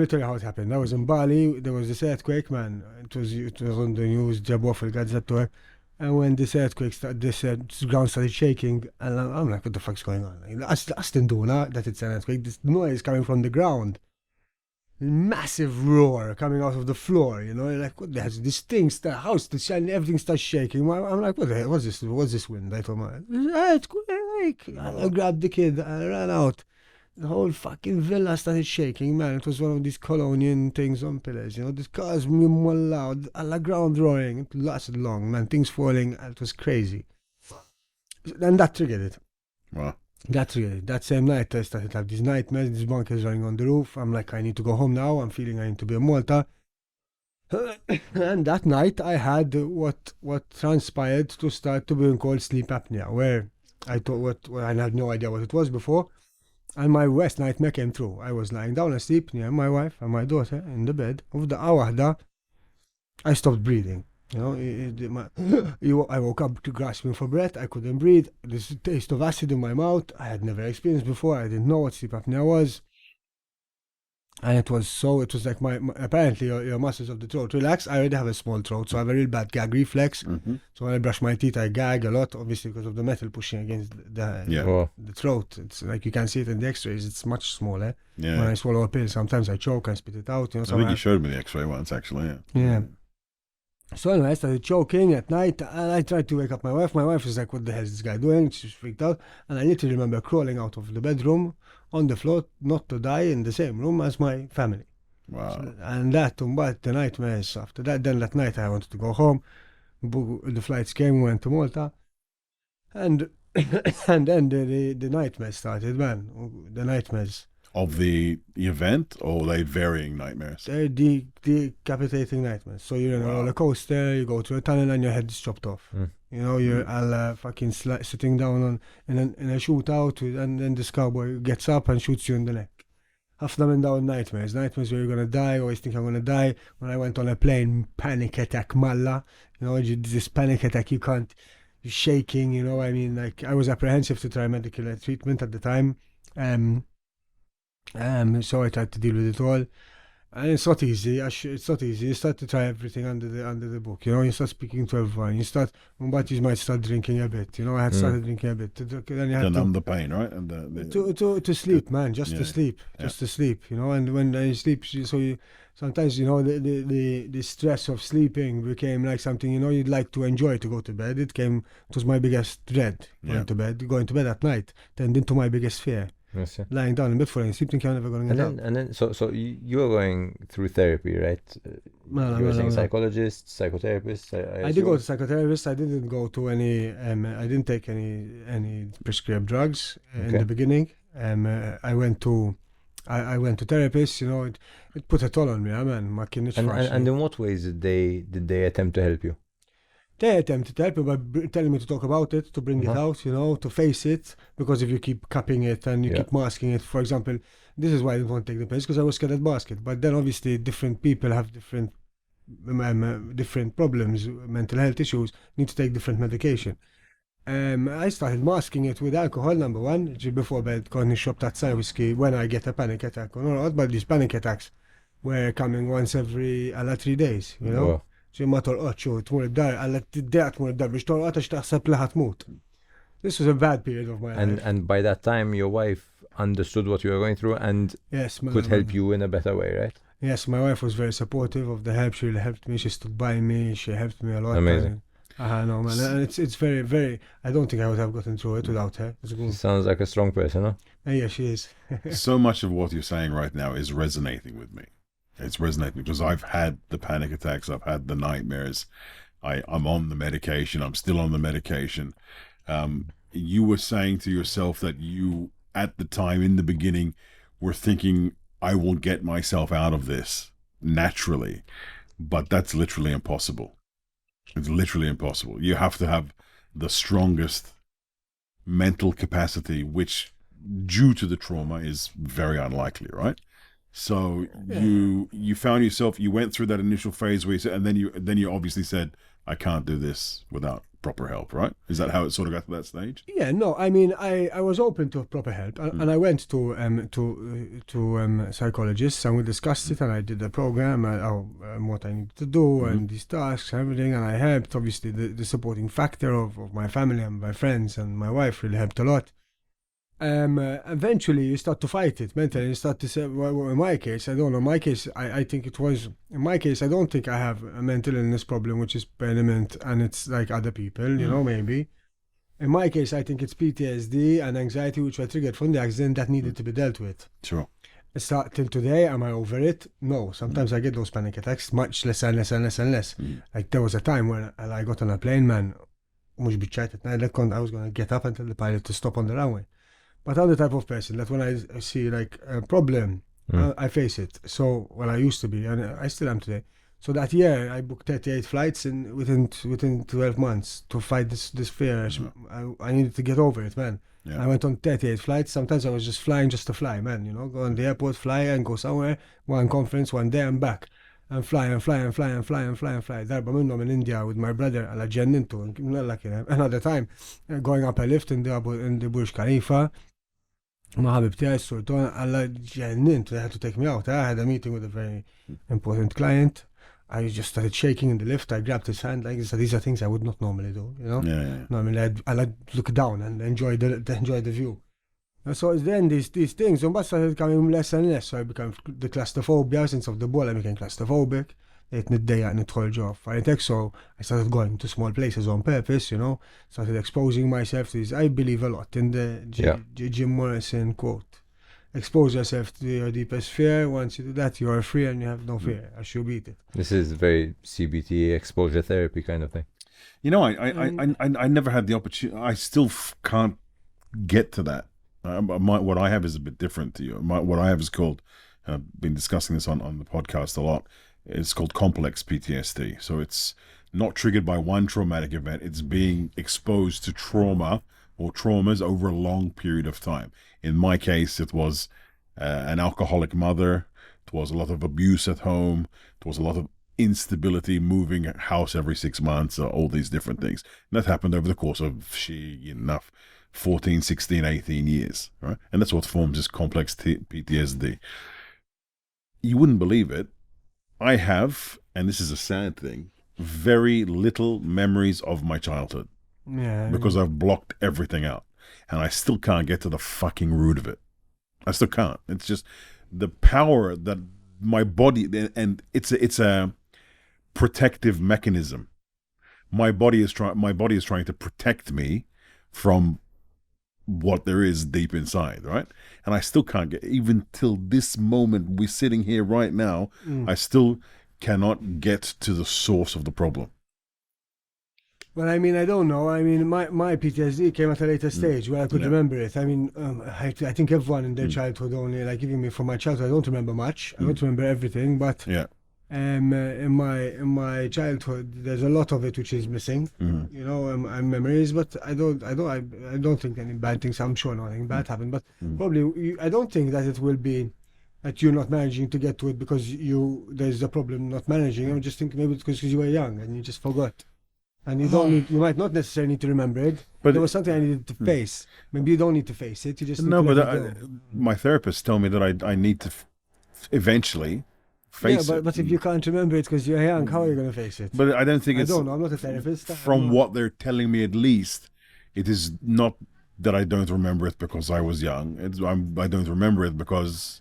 me tell you how it happened. I was in Bali. There was this earthquake, man. It was on the news. ġabuha fil-gazzettor. And when this earthquake started, this ground started shaking, and I'm like, what the fuck's going on? Like, Astinduna, that it's an earthquake. This noise coming from the ground. Massive roar coming out of the floor, you know, like, what the hell? This thing, the house, everything starts shaking. I'm like, what the hell? What's this wind? I told my earthquake. I grabbed the kid, I ran out. The whole fucking villa started shaking, man. It was one of these colonial things on pillars, you know. This cars loud, all the ground roaring. It lasted long, man. Things falling. It was crazy. And that triggered it. Wow. That same night, I started to have these nightmares, these monkeys running on the roof. I'm like, I need to go home now. I'm feeling I need to be in Malta. And that night, I had what transpired to start to be called sleep apnea, where I thought I had no idea what it was before. And my worst nightmare came true. I was lying down asleep near my wife and my daughter in the bed. Of the hour, I stopped breathing. You know, I woke up grasping for breath. I couldn't breathe. This taste of acid in my mouth I had never experienced before. I didn't know what sleep apnea was. And it was like my apparently your muscles of the throat relax. I already have a small throat, so I have a real bad gag reflex. Mm-hmm. So when I brush my teeth, I gag a lot, obviously because of the metal pushing against the throat. It's like you can see it in the x-rays. It's much smaller. Yeah. When I swallow a pill, sometimes I choke and spit it out. You know, I think you showed me the x-ray once, actually. Yeah. So anyway, I started choking at night, and I tried to wake up my wife. My wife was like, what the hell is this guy doing? She was freaked out. And I literally remember crawling out of the bedroom on the floor, not to die in the same room as my family. Wow. So, and but the nightmares after that. Then that night I wanted to go home. The flights came, went to Malta. And then the nightmares started, man. The nightmares. Of the event, or they varying nightmares? They're decapitating nightmares. So you're in a roller coaster, you go to a tunnel and your head's chopped off. You know, you're fucking sitting down in a shootout, and then this cowboy gets up and shoots you in the neck. Ħafna minn dawn nightmares where you're gonna die, always think I'm gonna die. When I went on a plane, panic attack malla. You know, this panic attack, you're shaking, you know, I mean, like, I was apprehensive to try medical treatment at the time. So I tried to deal with it all, and it's not easy. It's not easy. You start to try everything under the book. You know, you start speaking to everyone. But you might start drinking a bit. You know, I had started drinking a bit. Then you had to numb the pain, right? And to sleep, man, just to sleep. To sleep. You know, and when you sleep, sometimes, you know, the stress of sleeping became like something, you know, you'd like to enjoy to go to bed. It was my biggest dread, going to bed at night turned into my biggest fear. Yes, lying down in bed falling asleep, thinking I'm never going to get out. And then, so you were going through therapy, right? You were saying psychologist, psychotherapist. I did go to psychotherapist. I didn't go to any. I didn't take any prescribed drugs in the beginning. I went to therapists. You know, it put a toll on me. And in what ways did they attempt to help you? They attempted to help me by telling me to talk about it, to bring it out, you know, to face it. Because if you keep cupping it and you keep masking it, for example, this is why I didn't want to take the pills, because I was scared at basket. But then obviously different people have different different problems, mental health issues, need to take different medication. I started masking it with alcohol, number one. Before bed, konni shop tazzar whiskey when I get a panic attack or not, but these panic attacks were coming once every 3 days, you know? Wow. Ma torqodx tmur id-dar, għalla t-dea tmur id-dar biex torqod għax taħseb li ħatmut. This was a bad period of my life. And by that time, your wife understood what you were going through and Yes, could help you in a better way, right? Yes, my wife was very supportive of the help. She really helped me. She stood by me. She helped me a lot. Amazing. No, man. And it's very, very. I don't think I would have gotten through it without her. Sounds like a strong person, huh? Yeah, she is. So much of what you're saying right now is resonating with me. It's resonating because I've had the panic attacks. I've had the nightmares. I'm on the medication. I'm still on the medication. You were saying to yourself that you, at the time in the beginning, were thinking, I will get myself out of this naturally. But that's literally impossible. It's literally impossible. You have to have the strongest mental capacity, which due to the trauma is very unlikely, right? So you found yourself, you went through that initial phase where you said, and then you obviously said, I can't do this without proper help, right? Is that how it sort of got to that stage? Yeah, no, I mean, I was open to proper help, and I went to psychologists, and we discussed it, and I did the program, what I needed to do, and these tasks, and everything, and I helped. Obviously, the supporting factor of my family and my friends and my wife really helped a lot. Eventually you start to fight it mentally. You start to say, well, in my case, I don't know. In my case, I think it was, in my case, I don't think I have a mental illness problem, which is permanent and it's like other people, you know, maybe. In my case, I think it's PTSD and anxiety, which were triggered from the accident that needed to be dealt with. Sure. Till today, am I over it? No. Sometimes I get those panic attacks, much less and less and less and less. Like there was a time when I got on a plane, man, I was going to get up and tell the pilot to stop on the runway. But I'm the type of person that when I see like a problem, I face it. So, well, I used to be, and I still am today. So that year, I booked 38 flights within 12 months to fight this fear. I needed to get over it, man. Yeah. I went on 38 flights. Sometimes I was just flying just to fly, man. You know, go on the airport, fly and go somewhere. One conference, one day, and back. And fly and fly and fly and fly and fly and fly. Darba minnom in India with my brother. Għala ġennintu. Another time, going up a lift in the Burj Khalifa. Ma ħabib tiegħi s-sultan għalla ġennintu, they had to take me out. I had a meeting with a very important client. I just started shaking in the lift. I grabbed his hand like this. These are things I would not normally do, you know? Yeah. No, I mean, I like look down and enjoy the view. So then these things, and started becoming less and less. So I became the claustrophobia. Since of the ball, I became claustrophobic. So I started going to small places on purpose, you know, started exposing myself to these. I believe a lot in the Jim Morrison quote. Expose yourself to your deepest fear. Once you do that, you are free and you have no fear. I should beat it. This is very CBT exposure therapy kind of thing. You know, I never had the opportunity. I still can't get to that. What I have is a bit different to you. What I have is called, I've been discussing this on the podcast a lot. It's called complex PTSD. So it's not triggered by one traumatic event. It's being exposed to trauma or traumas over a long period of time. In my case, it was an alcoholic mother. It was a lot of abuse at home. It was a lot of instability, moving house every 6 months, all these different things. And that happened over the course of 14, 16, 18 years. Right? And that's what forms this complex PTSD. You wouldn't believe it. I have, and this is a sad thing, very little memories of my childhood. Yeah. Because I've blocked everything out. And I still can't get to the fucking root of it. I still can't. It's just the power that my body, and it's a protective mechanism. My body is trying to protect me from what there is deep inside, right? And I still can't get, even till this moment we're sitting here right now, I still cannot get to the source of the problem. Well, I mean, I don't know. I mean, my PTSD came at a later stage where I could remember it. I mean, I think everyone in their childhood only, like even me from my childhood, I don't remember much. I don't remember everything, but in my childhood, there's a lot of it which is missing, you know, and memories. But I don't think any bad things. I'm sure nothing bad happened, but probably I don't think that it will be that you're not managing to get to it because there's a problem not managing. I'm just thinking maybe it's because you were young and you just forgot. And you might not necessarily need to remember it, but there was something I needed to face. Maybe you don't need to face it. You just need to let it go. My therapist told me that I need to eventually face it. But if you can't remember it because you're young, how are you going to face it? But I don't think it's... I don't know. I'm not a therapist. From what they're telling me, at least, it is not that I don't remember it because I was young. I don't remember it because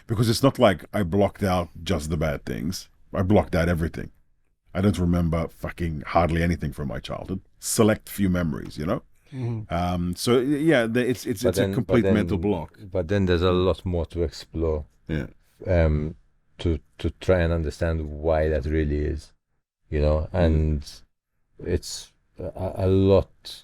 it's not like I blocked out just the bad things. I blocked out everything. I don't remember fucking hardly anything from my childhood. Select few memories, you know? Mm-hmm. So yeah, it's a complete mental block. But then there's a lot more to explore. Yeah. To try and understand why that really is, you know, and it's a lot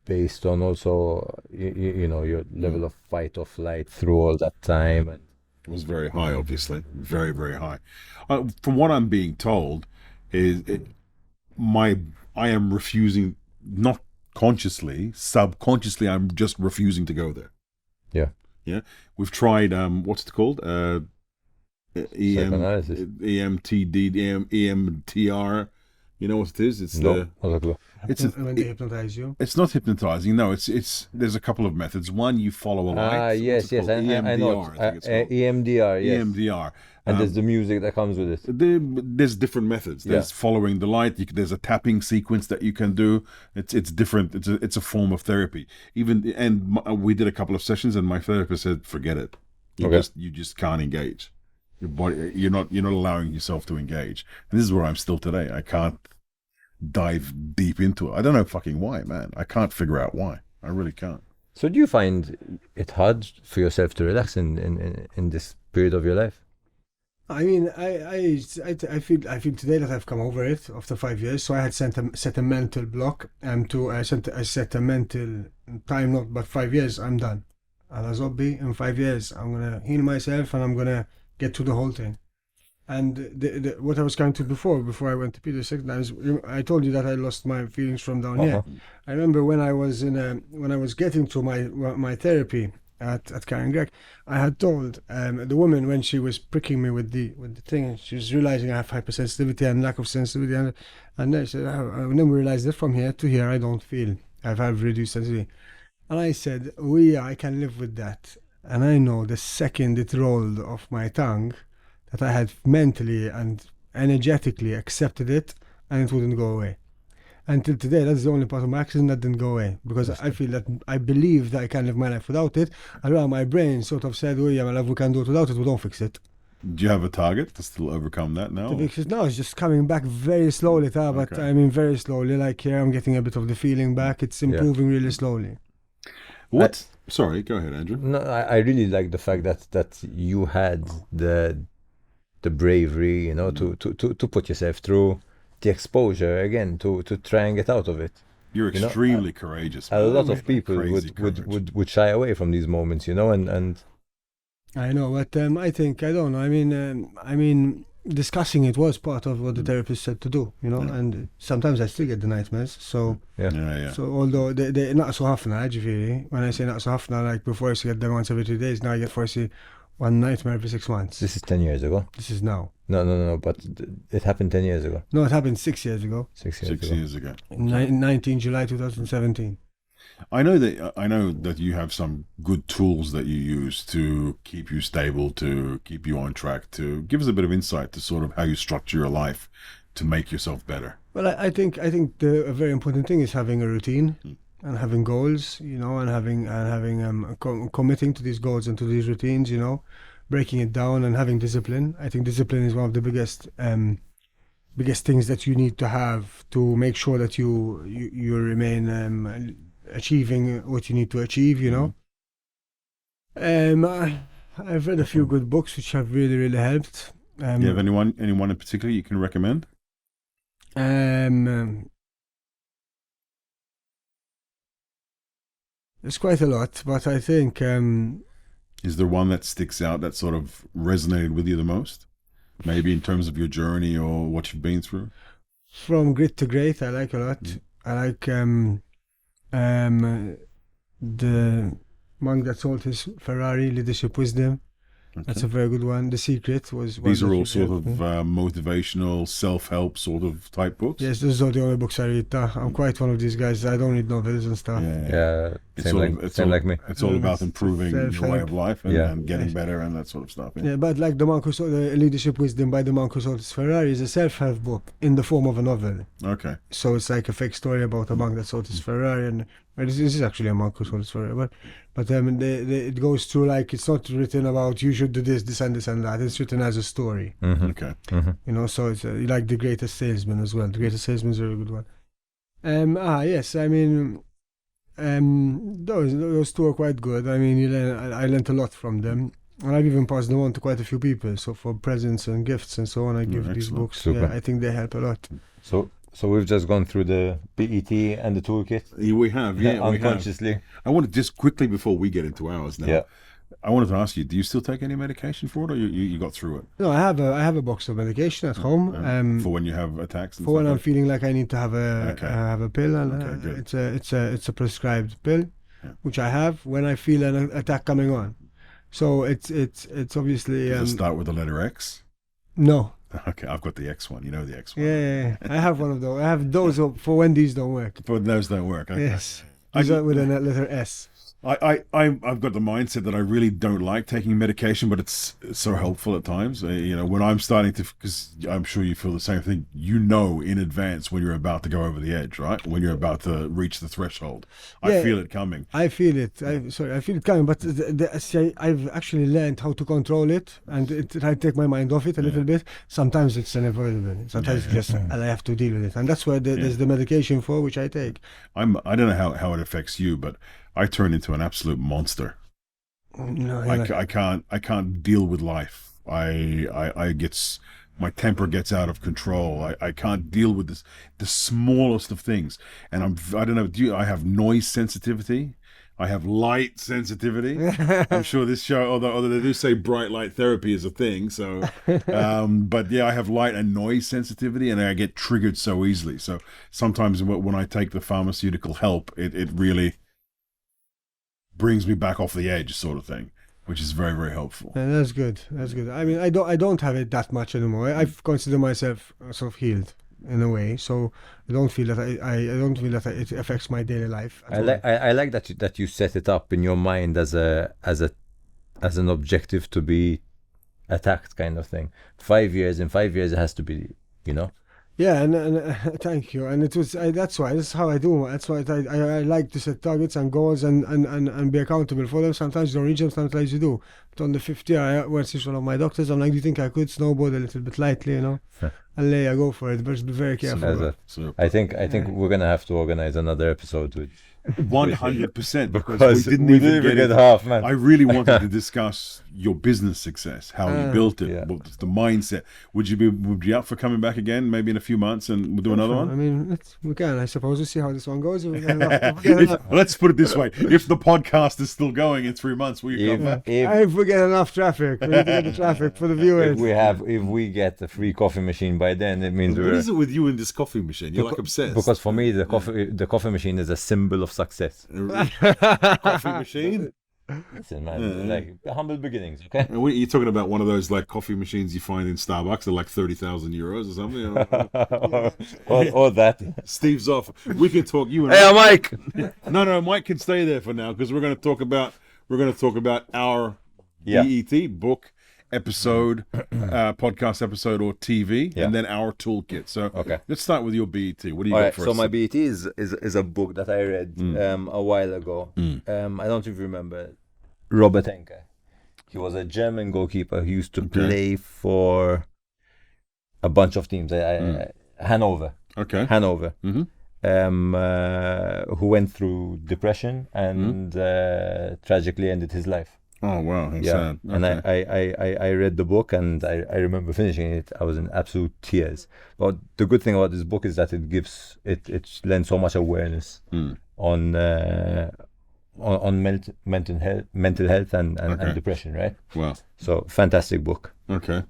based on also you know, your level of fight or flight through all that time. And it was very high, obviously, very, very high. From what I'm being told, I am refusing, not consciously, subconsciously, I'm just refusing to go there. Yeah. We've tried what's it called? Psychoanalysis. EMTR. You know what it is? It's when they hypnotize you. It's not hypnotizing. No, it's there's a couple of methods. One, you follow a light. Yes, EMDR, I know. I think it's called. EMDR, yes. EMDR. And there's the music that comes with it. There's different methods. There's following the light. There's a tapping sequence that you can do. It's different. It's a form of therapy. We did a couple of sessions, and my therapist said, "Forget it. You just can't engage. Your body. You're not allowing yourself to engage." And this is where I'm still today. I can't dive deep into it. I don't know fucking why, man. I can't figure out why. I really can't. So do you find it hard for yourself to relax in this period of your life? I mean, I feel today that I've come over it after 5 years. So I had set a mental block, and I set a mental time, not but 5 years. I'm done. And as Obby, in 5 years, I'm gonna heal myself, and I'm gonna get to the whole thing. And what I was coming to before I went to Peter second time, I told you that I lost my feelings from down here. I remember when I was getting to my therapy at Karen Gregg, I had told the woman when she was pricking me with the thing, she was realizing I have hypersensitivity and lack of sensitivity, and then she said, I never realized that from here to here I don't feel. I have reduced sensitivity. And I said, I can live with that. And I know the second it rolled off my tongue that I had mentally and energetically accepted it, and it wouldn't go away. Until today, that's the only part of my accident that didn't go away, because I feel that I believe that I can live my life without it, and my brain sort of said, my love, we can do it without it, we don't fix it. Do you have a target to still overcome that now? To fix it now, it's just coming back very slowly, but I mean very slowly, like here I'm getting a bit of the feeling back, it's improving really slowly. Sorry, go ahead, Andrew. No, I really like the fact that you had the bravery, you know, to put yourself through the exposure again, to try and get out of it. You're extremely courageous. A lot of people would shy away from these moments, you know, and I know, but I think, I don't know, I mean, discussing it was part of what the therapist said to do, you know, and sometimes I still get the nightmares, so so although they're not so often, actually, when I say not so often, like before I used to get them once every 2 days, now I get one nightmare every 6 months. This is 10 years ago. This is now. No, but it happened 10 years ago. No, it happened 6 years ago. 6 years ago. 19 July 2017. I know that you have some good tools that you use to keep you stable, to keep you on track, to give us a bit of insight to sort of how you structure your life to make yourself better. Well, I think a very important thing is having a routine. And having goals, you know, and having committing to these goals and to these routines, you know, breaking it down and having discipline. I think discipline is one of the biggest things that you need to have to make sure that you remain achieving what you need to achieve, you know. I've read a few good books which have really, really helped. Do you have anyone in particular you can recommend? There's quite a lot, but I think... is there one that sticks out that sort of resonated with you the most? Maybe in terms of your journey or what you've been through? From Grit to Great, I like a lot. I like the monk that sold his Ferrari, Leadership Wisdom. That's a very good one. The Secret was one. These are all sort of motivational, self-help sort of type books? Yes, those are the only books I read. I'm quite one of these guys. I don't read novels and stuff. Same like me. It's all about improving your way of life and getting better and that sort of stuff. Yeah, but like the Leadership Wisdom by the monk who sold his Ferrari is a self-help book in the form of a novel. Okay. So it's like a fake story about a monk that sold his Ferrari, and this is actually a monk who sold his Ferrari, but it goes through, like, it's not written about you should do this and this and that. It's written as a story. Okay. You know, so it's like The Greatest Salesman as well. The Greatest Salesman is a very good one. Yes, I mean, those two are quite good. I mean, I learned a lot from them. And I've even passed them on to quite a few people. So for presents and gifts and so on, I give these books. Super. Yeah, I think they help a lot. So we've just gone through the BET and the toolkit. We have, unconsciously. We have. I want to just quickly, before we get into ours now, I wanted to ask you, do you still take any medication for it, or you got through it? No, I have a box of medication at home. For when you have attacks and for when stuff I'm feeling like I need to have a pill, and it's a prescribed pill, which I have when I feel an attack coming on. So it's obviously. Does it start with the letter X? No. Okay, I've got the X one. You know the X one. Yeah. I have one of those. I have those for when these don't work. For when those don't work. Okay. Yes. These are with a letter S. I've got the mindset that I really don't like taking medication, but it's so helpful at times. When I'm starting to, because I'm sure you feel the same thing, in advance when you're about to go over the edge, right? When you're about to reach the threshold. I feel it coming. I feel it. I feel it coming, but I've actually learned how to control it, and I take my mind off it a little bit. Sometimes it's unavoidable. Sometimes it's just I have to deal with it, and that's where there's the medication for, which I take. I don't know how it affects you, but I turn into an absolute monster. No, I can't deal with life. My temper gets out of control. I can't deal with the smallest of things. And I don't know, I have noise sensitivity. I have light sensitivity. I'm sure this show, although they do say bright light therapy is a thing. So, but I have light and noise sensitivity, and I get triggered so easily. So sometimes when I take the pharmaceutical help, it really brings me back off the edge, sort of thing, which is very, very helpful. Yeah, that's good. I mean, I don't have it that much anymore. I've considered myself sort of healed in a way, so I don't feel that it affects my daily life. I like that you set it up in your mind as an objective to be attacked, kind of thing. 5 years. In 5 years, it has to be, Yeah, and thank you. And that's how I do. That's why I like to set targets and goals and be accountable for them. Sometimes you don't reach them, sometimes you do. But on the 5th year, I went to one of my doctors. I'm like, do you think I could snowboard a little bit lightly, And I go for it, but just be very careful. I think we're gonna have to organize another episode with 100%, because we didn't even get half, man. I really wanted to discuss your business success, how you built it, the mindset. Would you be up for coming back again, maybe in a few months, and we'll do another one? I mean, we can. I suppose we'll see how this one goes. Let's put it this way: if the podcast is still going in 3 months, will you come back? If we get enough traffic, we need to get the traffic for the viewers. If we get a free coffee machine by then, it means what is it with you and this coffee machine? You're like obsessed. Because for me, the coffee machine is a symbol of success. Coffee machine? Listen, man, like humble beginnings, okay? And you're talking about one of those like coffee machines you find in Starbucks. They're like 30,000 euros or something. or that. Steve's off. We can talk. You and Hey, Mike. No, Mike can stay there for now, because we're going to talk about our BET book episode, podcast episode, or TV, and then our toolkit. So let's start with your BET. What do you got for us? So my BET is a book that I read a while ago. I don't even remember. Robert Enke. He was a German goalkeeper who used to play for a bunch of teams. Hanover. Okay. Hanover. Who went through depression and tragically ended his life. Oh wow, that's sad. Okay. And I read the book, and I remember finishing it. I was in absolute tears. But the good thing about this book is that it lends so much awareness on mental health and depression, right? Wow. So fantastic book. Okay.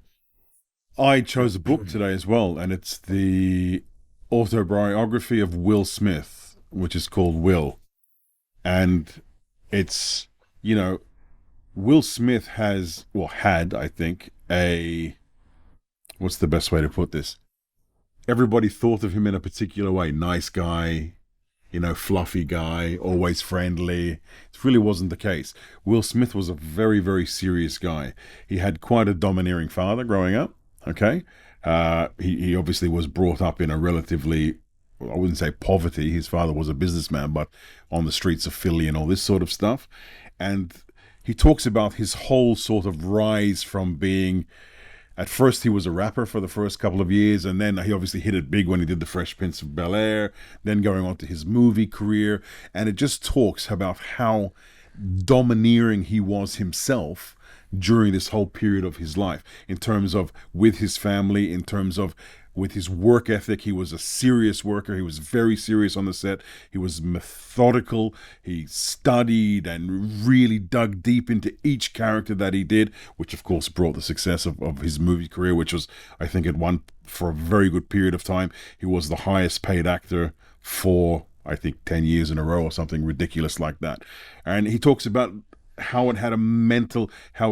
I chose a book today as well, and it's the autobiography of Will Smith, which is called Will, and it's Will Smith had, I think, what's the best way to put this? Everybody thought of him in a particular way. Nice guy, fluffy guy, always friendly. It really wasn't the case. Will Smith was a very, very serious guy. He had quite a domineering father growing up, okay? He obviously was brought up in a relatively, I wouldn't say poverty. His father was a businessman, but on the streets of Philly and all this sort of stuff. And he talks about his whole sort of rise from being, at first he was a rapper for the first couple of years, and then he obviously hit it big when he did the Fresh Prince of Bel-Air, then going on to his movie career. And it just talks about how domineering he was himself during this whole period of his life, in terms of with his family, in terms of with his work ethic. He was a serious worker. He was very serious on the set. He was methodical. He studied and really dug deep into each character that he did, which of course brought the success of his movie career, which was, I think, for a very good period of time, he was the highest paid actor for, I think, 10 years in a row or something ridiculous like that. And he talks about how it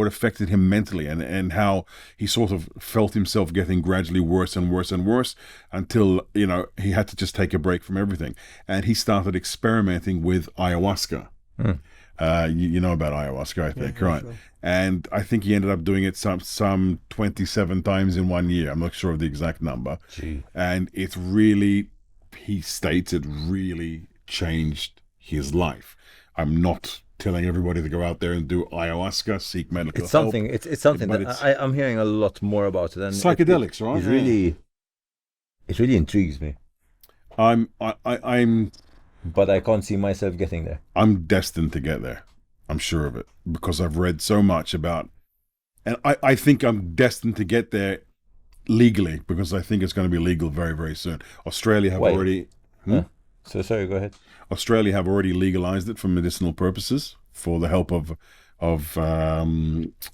affected him mentally, and how he sort of felt himself getting gradually worse and worse and worse until, he had to just take a break from everything. And he started experimenting with ayahuasca. You know about ayahuasca, I think, right? Sure. And I think he ended up doing it some 27 times in 1 year. I'm not sure of the exact number. Gee. And it really, he states, it really changed his life. I'm not telling everybody to go out there and do ayahuasca, seek medical help. It's something that I'm hearing a lot more about it. And psychedelics, right? It really intrigues me. I'm But I can't see myself getting there. I'm destined to get there. I'm sure of it, because I've read so much about, and I think I'm destined to get there legally, because I think it's going to be legal very, very soon. Australia have already. So sorry, go ahead. Australia have already legalized it for medicinal purposes, for the help of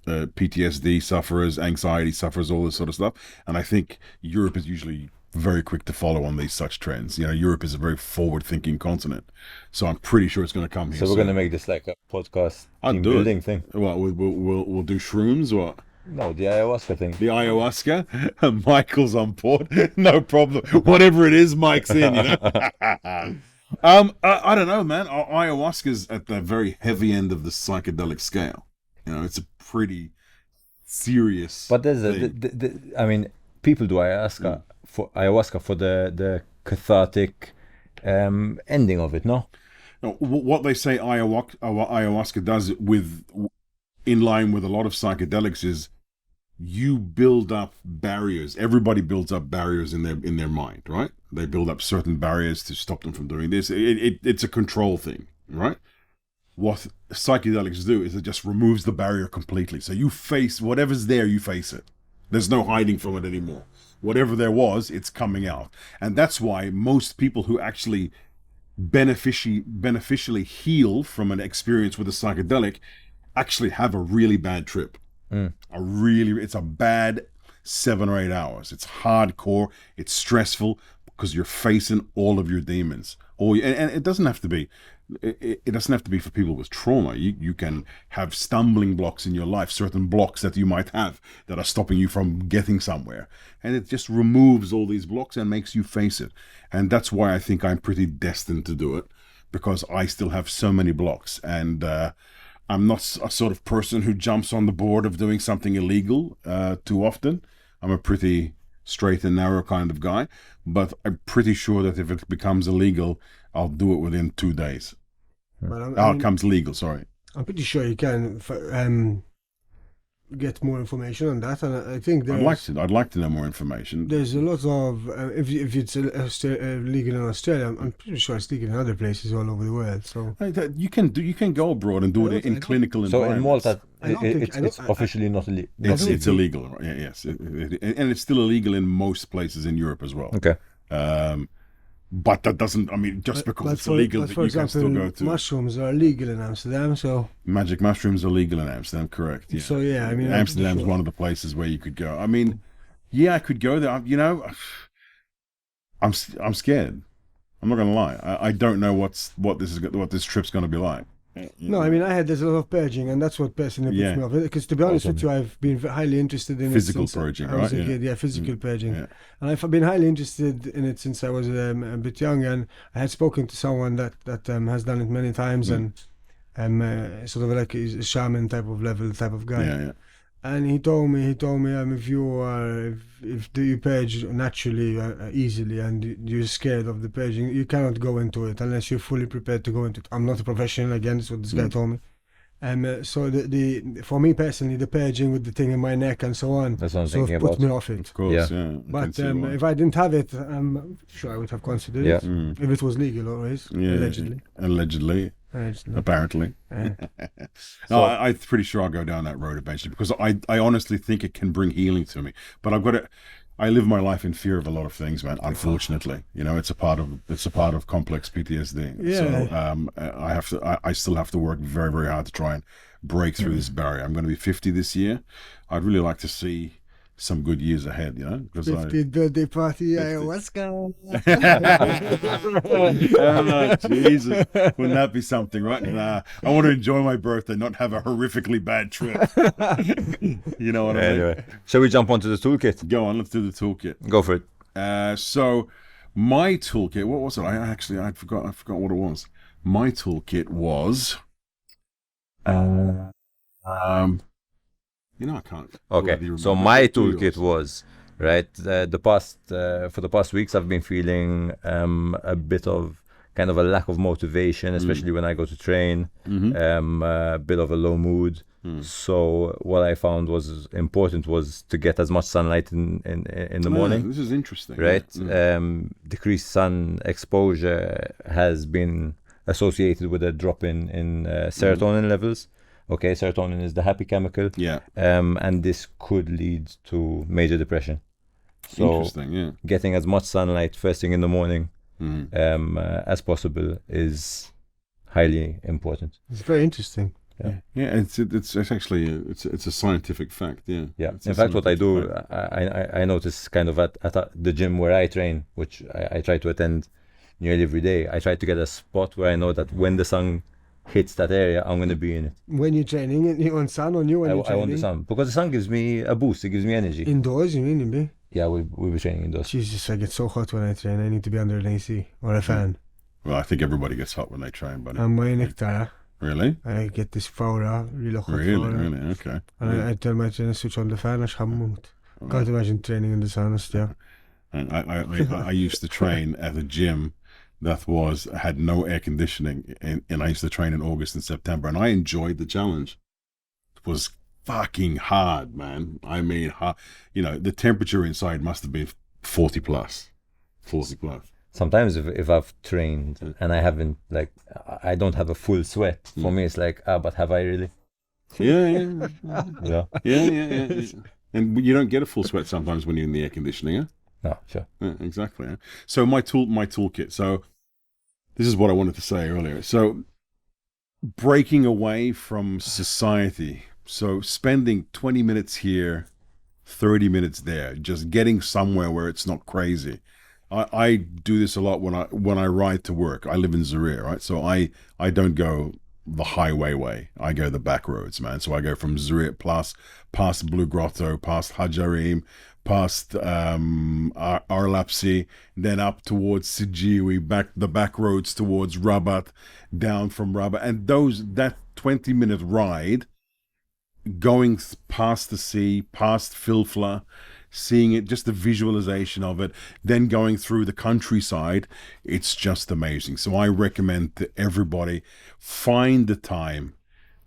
PTSD sufferers, anxiety sufferers, all this sort of stuff. And I think Europe is usually very quick to follow on these such trends. Europe is a very forward-thinking continent, so I'm pretty sure it's going to come here. So we're going to make this like a podcast team building thing. Well, we'll do shrooms or. No, the ayahuasca thing. The ayahuasca? Michael's on board. No problem. Whatever it is, Mike's in, I don't know, man. Ayahuasca's at the very heavy end of the psychedelic scale. It's a pretty serious But there's thing. People do ayahuasca for the cathartic ending of it, no? No, what they say ayahuasca does in line with a lot of psychedelics is you build up barriers. Everybody builds up barriers in their mind, right? They build up certain barriers to stop them from doing this. It's a control thing, right? What psychedelics do is it just removes the barrier completely. So you face whatever's there, you face it. There's no hiding from it anymore. Whatever there was, it's coming out. And that's why most people who actually beneficially heal from an experience with a psychedelic actually have a really bad trip. It's a bad 7 or 8 hours. It's hardcore. It's stressful because you're facing all of your demons. And it doesn't have to be. It doesn't have to be for people with trauma. You can have stumbling blocks in your life, certain blocks that you might have that are stopping you from getting somewhere. And it just removes all these blocks and makes you face it. And that's why I think I'm pretty destined to do it, because I still have so many blocks. And I'm not a sort of person who jumps on the board of doing something illegal too often. I'm a pretty straight and narrow kind of guy, but I'm pretty sure that if it becomes illegal, I'll do it within 2 days. It becomes legal, sorry. I'm pretty sure you can get more information on that, and I think I'd like to know more information. There's a lot of if it's legal in Australia, I'm pretty sure it's legal in other places all over the world. So you can go abroad and do it in clinical environments. So in Malta, it's officially not illegal. It's illegal, right? Yes, and it's still illegal in most places in Europe as well. Okay. But that doesn't, just because it's illegal, that you can still go to. Mushrooms are legal in Amsterdam, so. Magic mushrooms are legal in Amsterdam, correct? Yeah. So yeah, Amsterdam's one of the places where you could go. I could go there. I'm scared. I'm not gonna lie. I don't know what this trip's gonna be like. No, I mean, there's a lot of purging, and that's what personally puts me off. Because to be honest with you, I've been highly interested in physical it since purging, I was right? a kid. Physical purging. Yeah. And I've been highly interested in it since I was a bit young, and I had spoken to someone that has done it many times, and sort of like a shaman type of guy. Yeah. And he told me, if you purge naturally, easily, and you're scared of the purging, you cannot go into it unless you're fully prepared to go into it. I'm not a professional, again, that's what this guy told me. So for me personally, the purging with the thing in my neck and so on, That's what I'm sort of thinking put me off it. Of course, Yeah. yeah. I But can see why. if I didn't have it, I'm sure I would have considered it. If it was legal, always, allegedly. Apparently. No, I'm pretty sure I'll go down that road eventually, because I honestly think it can bring healing to me. But I live my life in fear of a lot of things, man. Unfortunately, it's a part of complex PTSD. Yeah. So I still have to work very, very hard to try and break through this barrier. I'm going to be 50 this year. I'd really like to see some good years ahead, 50th birthday party, ayahuasca. Oh, Jesus. Wouldn't that be something, right? Nah, I want to enjoy my birthday, not have a horrifically bad trip. You know what I mean? Anyway, shall we jump onto the toolkit? Go on, let's do the toolkit. Go for it. So my toolkit, what was it? I forgot what it was. My toolkit was I can't. Okay, so my toolkit was right. For the past weeks, I've been feeling a bit of kind of a lack of motivation, especially when I go to train. A bit of a low mood. So what I found was important was to get as much sunlight in the morning. This is interesting, right? Decreased sun exposure has been associated with a drop in serotonin levels. Okay, serotonin is the happy chemical. Yeah. And this could lead to major depression. So interesting, yeah. Getting as much sunlight first thing in the morning as possible is highly important. It's very interesting. Yeah. It's actually it's a scientific fact. Yeah. Yeah. In fact, what I do, I notice kind of at the gym where I train, which I try to attend nearly every day. I try to get a spot where I know that when the sun hits that area, I'm going to be in it. When you're training, you want sun on you when you're training? I want the sun, because the sun gives me a boost. It gives me energy. Indoors, you mean, be? Yeah, we'll be training indoors. Jesus, I get so hot when I train. I need to be under an AC or a fan. Well, I think everybody gets hot when they train, buddy. I'm my nectar. Really? I get this fowra, really hot. Really, okay. And I tell my trainer switch on the fan. I can't imagine training in the sun. Yeah. And I used to train at a gym that had no air conditioning, and I used to train in August and September, and I enjoyed the challenge. It was fucking hard, man. I mean, the temperature inside must have been 40 plus. Sometimes if I've trained and I haven't, I don't have a full sweat, for me it's like, but have I really? Yeah. Yeah. And you don't get a full sweat sometimes when you're in the air conditioning, yeah? No, sure. Yeah, exactly. Yeah. So my toolkit. So this is what I wanted to say earlier. So breaking away from society. So spending 20 minutes here, 30 minutes there, just getting somewhere where it's not crazy. I do this a lot when I ride to work. I live in Zaire, right? So I don't go the highway way. I go the back roads, man. So I go from Zaire past Blue Grotto, past Hajarim, past Arlapsi, then up towards Sijiwi, the back roads towards Rabat, down from Rabat, and that 20-minute ride, going past the sea, past Filfla, seeing it, just the visualization of it, then going through the countryside, it's just amazing. So I recommend to everybody, find the time,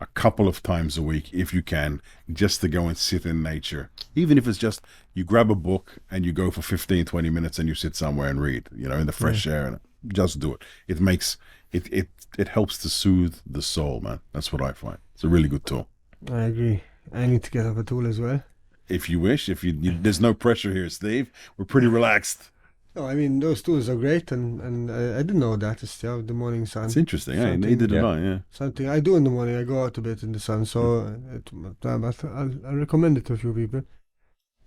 a couple of times a week if you can, just to go and sit in nature. Even if it's just you grab a book and you go for 15-20 minutes and you sit somewhere and read, in the fresh air, and just do it. It makes it helps to soothe the soul, man. That's what I find. It's a really good tool. I agree. I need to get up a tool as well. If you wish, there's no pressure here, Steve. We're pretty relaxed. No, I mean, those tools are great, and I didn't know that. It's the morning sun. It's interesting, yeah. Neither did I, yeah. Something I do in the morning. I go out a bit in the sun, so but I'll recommend it to a few people.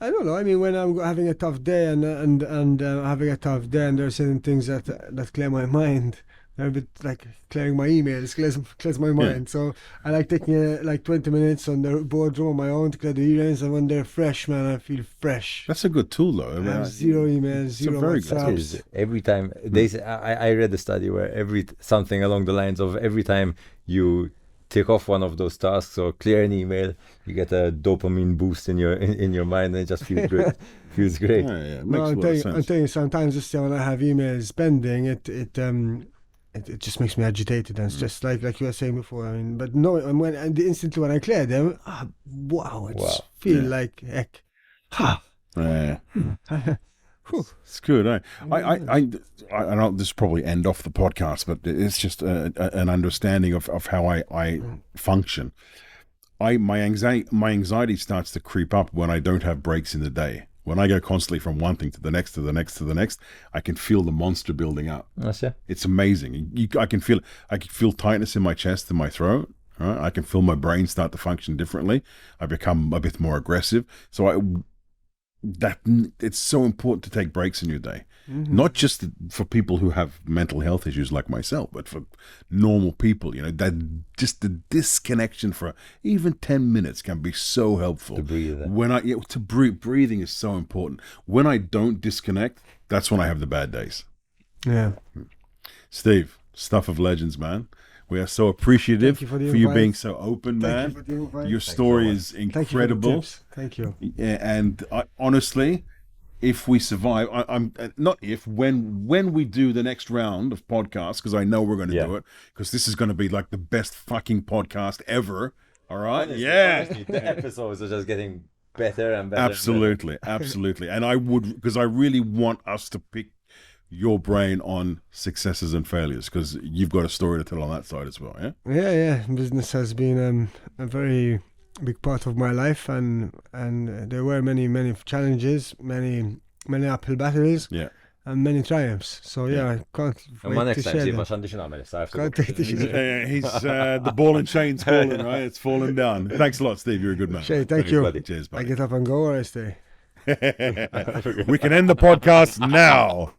I don't know. I mean, when I'm having a tough day and having a tough day, and there are certain things that clear my mind, a bit like clearing my emails, clears my mind. So I like taking like 20 minutes on the boardroom on my own to clear the emails, and when they're fresh, man, I feel fresh. That's a good tool, though. I mean, I have zero emails, zero WhatsApps. Every time they say, I read a study where something along the lines of every time you tick off one of those tasks or clear an email, you get a dopamine boost in your mind, and it just feels great. Feels great. I'm telling you, sometimes just when I have emails pending, it just makes me agitated, and it's just like you were saying before. I mean, but no, and instantly when I clear them, wow, I just feel like heck. It's good. I know this will probably end off the podcast, but it's just an understanding of how I function. My anxiety starts to creep up when I don't have breaks in the day. When I go constantly from one thing to the next, to the next, to the next, I can feel the monster building up. It's amazing. I can feel tightness in my chest and my throat. Right? I can feel my brain start to function differently. I become a bit more aggressive. So it's so important to take breaks in your day. Not just for people who have mental health issues like myself, but for normal people. That just the disconnection for even 10 minutes can be so helpful. To breathe. Breathing is so important. When I don't disconnect, that's when I have the bad days. Yeah. Steve, stuff of legends, man. We are so appreciative for you being so open, man. Your story is incredible. Thank you. Yeah, and honestly, if we survive, when we do the next round of podcasts, because I know we're going to do it, because this is going to be like the best fucking podcast ever. All right? Honestly, the episodes are just getting better and better. Absolutely. And I would, because I really want us to pick your brain on successes and failures, because you've got a story to tell on that side as well. Yeah. Business has been a very big part of my life, and there were many challenges, many uphill battles, and many triumphs. So I can't wait to share them. The ball and chain's falling, right? It's falling down. Thanks a lot, Steve. You're a good man. Shay, thank you. Cheers, buddy. I get up and go, or I stay. We can end the podcast now.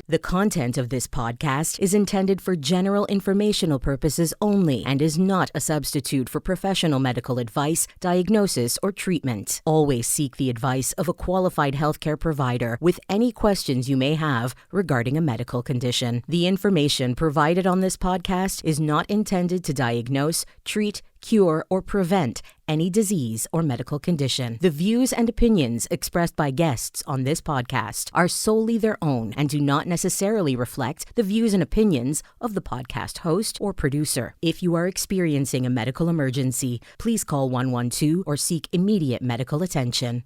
The content of this podcast is intended for general informational purposes only and is not a substitute for professional medical advice, diagnosis, or treatment. Always seek the advice of a qualified healthcare provider with any questions you may have regarding a medical condition. The information provided on this podcast is not intended to diagnose, treat, cure, or prevent any disease or medical condition. The views and opinions expressed by guests on this podcast are solely their own and do not necessarily reflect the views and opinions of the podcast host or producer. If you are experiencing a medical emergency, please call 112 or seek immediate medical attention.